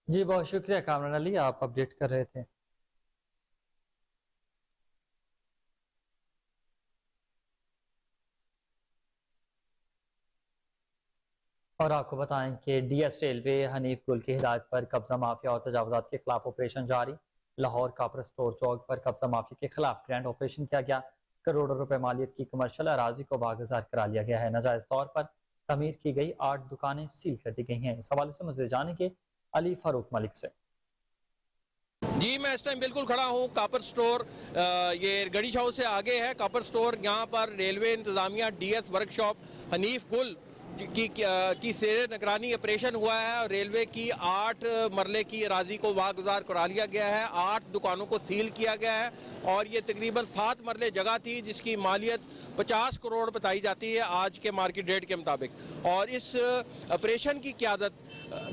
جی بہت شکریہ کامران علی، آپ اپڈیٹ کر رہے تھے۔ اور آپ کو بتائیں کہ DS ریلوے حنیف گل کی ہدایت پر قبضہ مافیا اور تجاوزات کے خلاف آپریشن جاری۔ لاہور کاپر سٹور چوک پر قبضہ مافیا کے خلاف گرینڈ آپریشن کیا گیا۔ کروڑوں روپے مالیت کی کمرشل اراضی کو باغزار کرا لیا گیا ہے۔ ناجائز طور پر تعمیر کی گئی 8 دکانیں سیل کر دی گئی ہیں۔ اس حوالے سے مزید جانیں گے علی فاروق ملک سے۔ جی میں اس ٹائم بالکل کھڑا ہوں کاپر سٹور، یہ گڑی شاؤ سے آگے ہے کاپر سٹور۔ یہاں پر ریلوے انتظامیہ DS ورک شاپ حنیف گل کی زیر نگرانی آپریشن ہوا ہے اور ریلوے کی 8 مرلے کی اراضی کو واگزار کرا لیا گیا ہے۔ 8 دکانوں کو سیل کیا گیا ہے اور یہ تقریباً 7 مرلے جگہ تھی جس کی مالیت 50 کروڑ بتائی جاتی ہے آج کے مارکیٹ ریٹ کے مطابق۔ اور اس آپریشن کی قیادت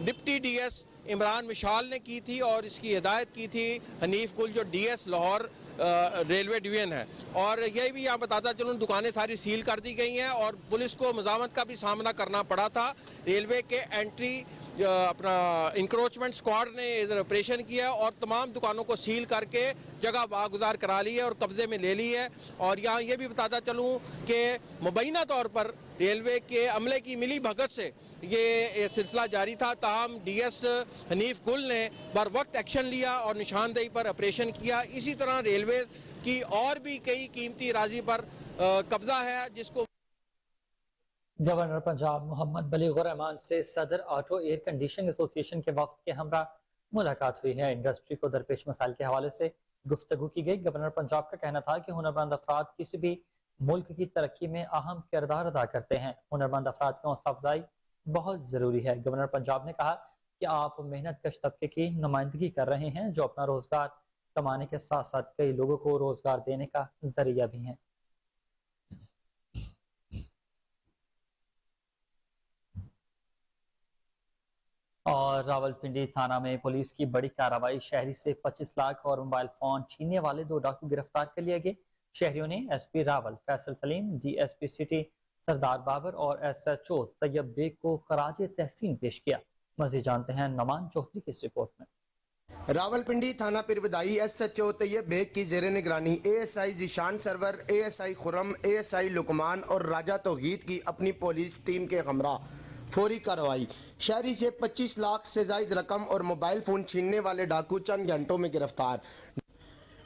ڈپٹی DS عمران مشال نے کی تھی اور اس کی ہدایت کی تھی حنیف گل جو DS لاہور ریلوے ڈویژن ہے۔ اور یہ بھی یہاں بتاتا چلوں دکانیں ساری سیل کر دی گئی ہیں اور پولیس کو مزاحمت کا بھی سامنا کرنا پڑا تھا۔ ریلوے کے اینٹری اپنا انکروچمنٹ سکواڈ نے ادھر آپریشن کیا اور تمام دکانوں کو سیل کر کے جگہ واگزار کرا لی ہے اور قبضے میں لے لی ہے۔ اور یہاں یہ بھی بتاتا چلوں کہ مبینہ طور پر ریلوے کے عملے کی ملی بھگت سے یہ سلسلہ جاری تھا، تاہم DS حنیف گل نے بر وقت ایکشن لیا اور نشاندہی پر آپریشن کیا۔ اسی طرح ریلوے کی اور بھی کئی قیمتی اراضی پر قبضہ ہے جس کو گورنر پنجاب محمد بلیغ الرحمان سے صدر آٹو ایئر کنڈیشننگ ایسوسی ایشن کے وفد کے ہمراہ ملاقات ہوئی ہے۔ انڈسٹری کو درپیش مسائل کے حوالے سے گفتگو کی گئی۔ گورنر پنجاب کا کہنا تھا کہ ہنرمند افراد کسی بھی ملک کی ترقی میں اہم کردار ادا کرتے ہیں۔ ہنرمند افراد کی حوصلہ افزائی بہت ضروری ہے۔ گورنر پنجاب نے کہا کہ آپ محنت کش طبقے کی نمائندگی کر رہے ہیں جو اپنا روزگار کمانے کے ساتھ ساتھ کئی لوگوں کو روزگار دینے کا ذریعہ بھی ہیں۔ اور راولپنڈی تھانہ میں پولیس کی بڑی کارروائی، شہری سے 25 لاکھ اور موبائل فون چھیننے والے 2 ڈاکو گرفتار کر لیے گئے۔ شہریوں نے SP راول فیصل سلیم، DSP سٹی سردار بابر اور SHO طیب بیگ کو خراج تحسین پیش کیا۔ مزید جانتے ہیں نعمان چوہدری کی اس رپورٹ میں۔ راولپنڈی تھانہ پرویدائی SHO طیب بیگ کی زیر نگرانی ASI ذیشان سرور، ASI خرم، ASI لکمان اور راجہ توحید کی اپنی پولیس ٹیم کے ہمراہ فوری کارروائی، شہری سے 25 لاکھ سے زائد رقم اور موبائل فون چھیننے والے ڈاکو چند گھنٹوں میں گرفتار۔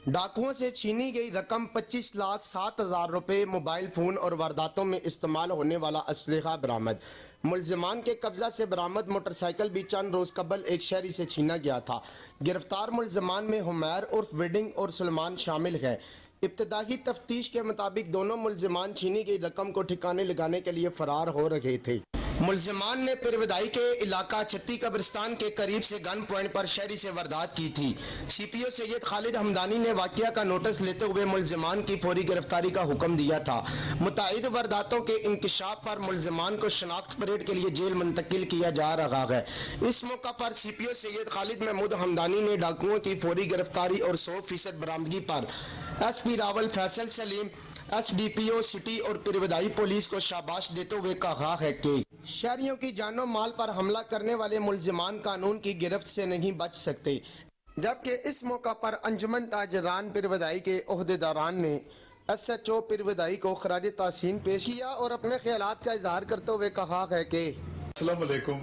ڈاکوؤں سے چھینی گئی رقم 25 لاکھ 7 ہزار روپے، موبائل فون اور وارداتوں میں استعمال ہونے والا اسلحہ برآمد۔ ملزمان کے قبضہ سے برآمد موٹر سائیکل بھی چند روز قبل ایک شہری سے چھینا گیا تھا۔ گرفتار ملزمان میں حمیر عرف ویڈنگ اور سلمان شامل ہیں۔ ابتدائی تفتیش کے مطابق دونوں ملزمان چھینی گئی رقم کو ٹھکانے لگانے کے لیے فرار ہو رہے تھے۔ मुलजिमान ने पिरवदाई के इलाका छत्ती कब्रिस्तान के करीब से गन पॉइंट पर शहरी से वारदात की थी। CPO सैयद खालिद हमदानी ने वाकया का नोटिस लेते हुए मुलजिमान की फौरी गिरफ्तारी का हुक्म दिया था। मुताइद वारदातों के इंकशाफ पर मुलजिमान को शनाख्त परेड के लिए जेल मुंतकिल किया जा रहा है। इस मौका पर CPO सैयद खालिद महमूद हमदानी ने डाकुओं की फौरी गिरफ्तारी और 100% बरामदगी पर SP Rawal Faisal Salim, SDPO city और पिरवदाई पुलिस को शाबाश देते हुए कहा है कि शहरियों की जानो माल पर हमला करने वाले मुलजिमान कानून की गिरफ्त से नहीं बच सकते। जबकि इस मौका पर अंजुमन ताजरान पिरवदाई के ओहदेदारान ने SHO पिरवदाई को खराज तहसीन पेश किया और अपने ख्यालात का इजहार करते हुए कहा है कि अस्सलाम वालेकुम।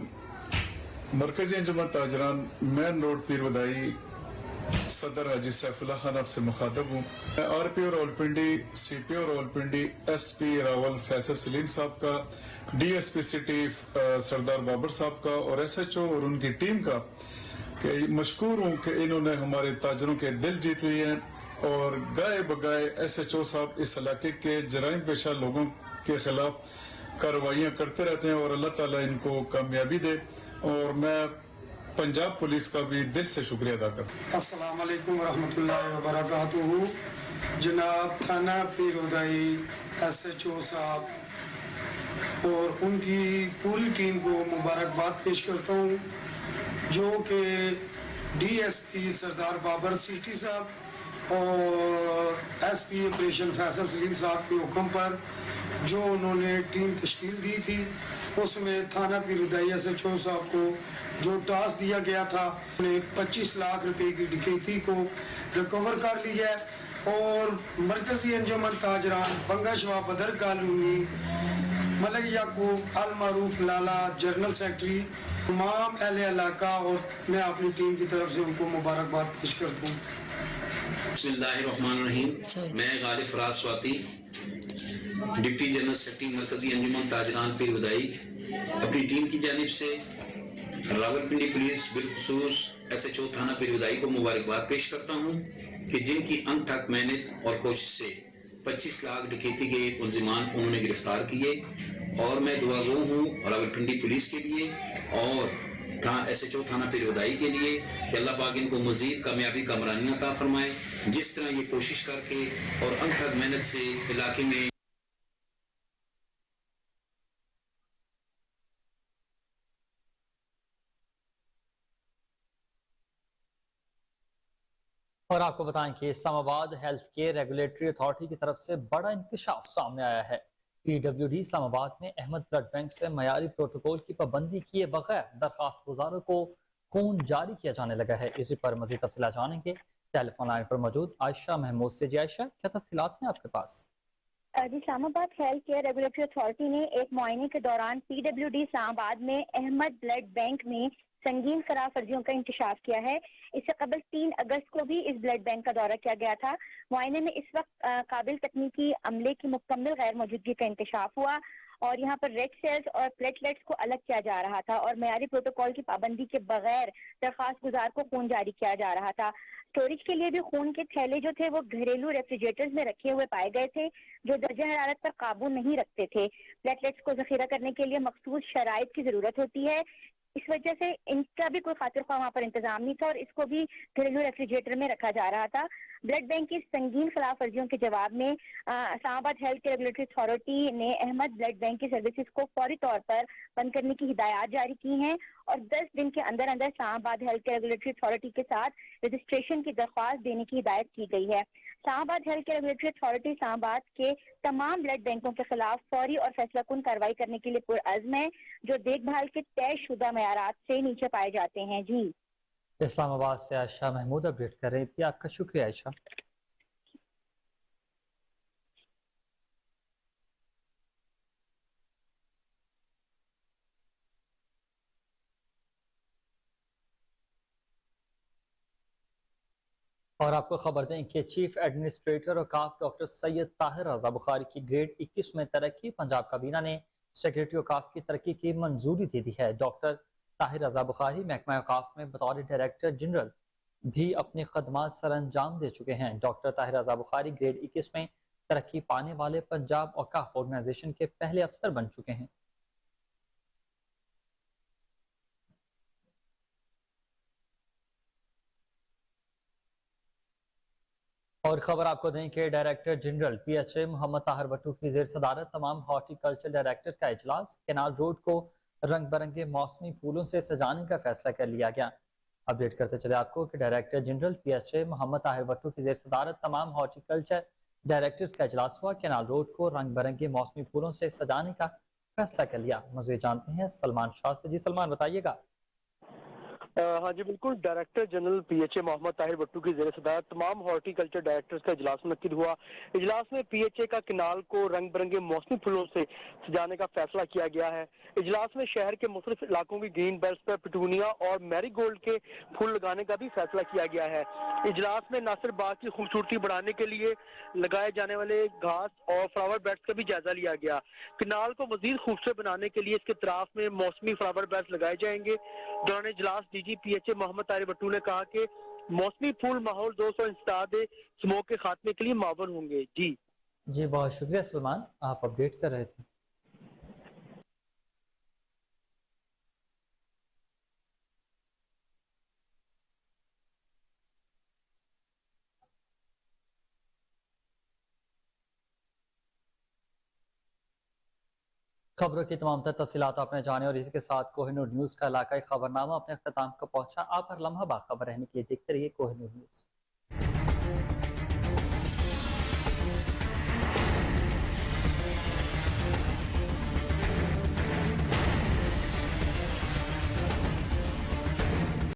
मरकजी अंजुमन ताजरान मेन रोड पिरवदाई सदर हाजी सैफुल्लाह खान आपसे मुखातब हूँ। RPO Rawalpindi, CPO Rawalpindi, SP Rawal Faisal Salim साहब का, DSP सिटी सरदार बाबर साहब का और SHO और उनकी टीम का कि मशकूर हूँ कि इन्होंने हमारे ताजरों के दिल जीत लिए हैं और गाए बगाए SHO साहब इस इलाके के जराइम पेशा लोगों के खिलाफ कार्रवाइयाँ करते रहते हैं और अल्लाह ताला इनको कामयाबी दे। और मैं पंजाब पुलिस का भी दिल से शुक्रिया अदा करता हूँ। अस्सलाम वालेकुम रहमतुल्लाहि व बरकातुहू। जनाब थाना पिरवदाई SHO साहब और उनकी पूरी टीम को मुबारकबाद पेश करता हूँ, जो कि DSP सरदार बाबर सिटी साहब और SP ऑपरेशन फैसल सलीम साहब के हुक्म पर जो उन्होंने टीम तश्कील दी थी, उसमें थाना पिरवदाई SHO साहब को जो टास्क दिया गया था, उन्हें 25 लाख रुपए की डकैती को रिकवर कर लिया और मरकजी अंजुमन ताजरान बंगाशवा बदर कॉलोनी मलक याकूब अल मारूफ लाला जनरल सेक्रेटरी तमाम अहले इलाका और मैं अपनी टीम की तरफ से उनको मुबारकबाद पेश करता हूँ। बिस्मिल्लाहिर्रहमानिर्रहीम। मैं Ghalib Faraz Swati, deputy general secretary मरकजी अंजुमन ताजरान पिरवदाई, अपनी टीम की जानिब से रावलपिंडी पुलिस बिलखुसूस SHO थाना पिरवदाई को मुबारकबाद पेश करता हूँ कि जिनकी अनथक मेहनत और कोशिश से 25 लाख डकैती के मुलजिमान उन्होंने गिरफ्तार किए और मैं दुआगो हूँ रावलपिंडी पुलिस के लिए और SHO थाना पिरवदाई के लिए कि अल्लाह पाक इनको मजीद कामयाबी कामरानियाँ अता फरमाए। जिस तरह ये कोशिश करके और अनथक मेहनत से इलाके में और आपको बताएं कि Islamabad health care regulatory authority की तरफ से बड़ा इंकशाफ सामने आया है। PWD इस्लामाबाद में अहमद ब्लड बैंक से मयारी प्रोटोकॉल की पाबंदी किए बगैर दरखास्त गुजारों को खून जारी किया जाने लगा है। इसी पर मजीद तफसीलात जानेंगे टेलीफोन लाइन पर मौजूद आयशा महमूद से। जी आयशा, क्या तफसीलात हैं आपके पास? Islamabad health care regulatory authority ने एक मुआयने के दौरान PWD इस्लामाबाद में अहमद ब्लड बैंक में संगीन खराब फर्जियों का इंकशाफ किया है। इससे कबल 3 अगस्त को भी इस ब्लड बैंक का दौरा किया गया था। मुआयने में इस वक्त काबिल तकनीकी अमले की मुकम्मल गैर मौजूदगी का इंकशाफ हुआ और यहाँ पर रेड सेल्स और प्लेटलेट्स को अलग किया जा रहा था और मयारी प्रोटोकॉल की पाबंदी के बगैर दरखास्त गुजार को खून जारी किया जा रहा था। स्टोरेज के लिए भी खून के थैले जो थे वो घरेलू रेफ्रिजरेटर्स में रखे हुए पाए गए थे जो दर्जा हरारत पर काबू नहीं रखते थे। प्लेटलेट्स को जखीरा करने के लिए मखसूस शराइत की जरूरत होती है। इस वजह से इनका भी कोई खातिर ख्वाह वहाँ पर इंतजाम नहीं था और इसको भी घरेलू रेफ्रिजरेटर में रखा जा रहा था। ब्लड बैंक की संगीन खिलाफ वर्जियों के जवाब में Islamabad health care regulatory authority ने अहमद ब्लड बैंक की सर्विसेज को फौरी तौर पर बंद करने की हिदायत जारी की हैं और 10 दिन के अंदर अंदर Islamabad health care regulatory authority के साथ रजिस्ट्रेशन की दरख्वास्त देने की हिदायत की गई है। Islamabad health care regulatory authority Islamabad के तमाम ब्लड बैंकों के खिलाफ फौरी और फैसलाकुन कार्रवाई करने के लिए पुरअज़्म है जो देखभाल के तयशुदा मयारात से नीचे पाए जाते हैं। जी, इस्लामाबाद से आयशा महमूद अपडेट कर रही थी। आपका शुक्रिया आयशा। और आपको खबर दें कि चीफ एडमिनिस्ट्रेटर औकाफ डॉक्टर सैयद ताहिर रजा बुखारी की ग्रेड 21 में तरक्की। पंजाब काबीना ने सेक्रेटरी औकाफ की तरक्की की मंजूरी दे दी है। डॉक्टर ताहिर रजा बुखारी महकमा औकाफ में बतौर डायरेक्टर जनरल भी अपनी खदमात सर अंजाम दे चुके हैं। डॉक्टर ताहिर रजा बुखारी ग्रेड 21 में तरक्की पाने वाले पंजाब औकाफ ऑर्गेनाइजेशन के पहले अफसर बन चुके हैं। اور خبر آپ کو دیں کہ ڈائریکٹر جنرل PHA محمد طاہر بٹو کی زیر صدارت تمام ہارٹی کلچر ڈائریکٹرز کا اجلاس، کینال روڈ کو رنگ برنگے موسمی پھولوں سے سجانے کا فیصلہ کر لیا گیا۔ اپڈیٹ کرتے چلے آپ کو کہ ڈائریکٹر جنرل PHA محمد طاہر بٹو کی زیر صدارت تمام ہارٹی کلچر ڈائریکٹرز کا اجلاس ہوا، کینال روڈ کو رنگ برنگے موسمی پھولوں سے سجانے کا فیصلہ کر لیا۔ مزید جانتے ہیں سلمان شاہ سے۔ جی سلمان بتائیے گا۔ ہاں جی بالکل، ڈائریکٹر جنرل PHA محمد طاہر بٹو کی زیر صدارت تمام ہارٹی کلچر ڈائریکٹرز کا اجلاس منعقد ہوا۔ اجلاس میں PHA کا کنال کو رنگ برنگے موسمی پھولوں سے سجانے کا فیصلہ کیا گیا ہے۔ اجلاس میں شہر کے مختلف علاقوں کی گرین بیلٹس پر پٹونیا اور میری گولڈ کے پھول لگانے کا بھی فیصلہ کیا گیا ہے۔ اجلاس میں نہ صرف باغ کی خوبصورتی بڑھانے کے لیے لگائے جانے والے گھاس اور فلاور بیڈز کا بھی جائزہ لیا گیا۔ کنال کو مزید خوبصورت بنانے کے لیے اس کے اطراف میں موسمی فلاور بیڈز لگائے جائیں گے۔ دوران اجلاس DG PHA محمد طاہر بٹو نے کہا کہ موسمی پھول ماحول دوست اور انسداد سموگ کے خاتمے کے لیے معاون ہوں گے۔ جی بہت شکریہ سلمان، آپ اپڈیٹ کر رہے تھے۔ خبروں کی تمام تر تفصیلات آپ نے جانے اور اسی کے ساتھ کوہ نور نیوز کا علاقائی خبرنامہ اپنے اختتام کو پہنچا۔ آپ ہر لمحہ باخبر رہنے کے لیے دیکھتے رہیے کوہ نور نیوز۔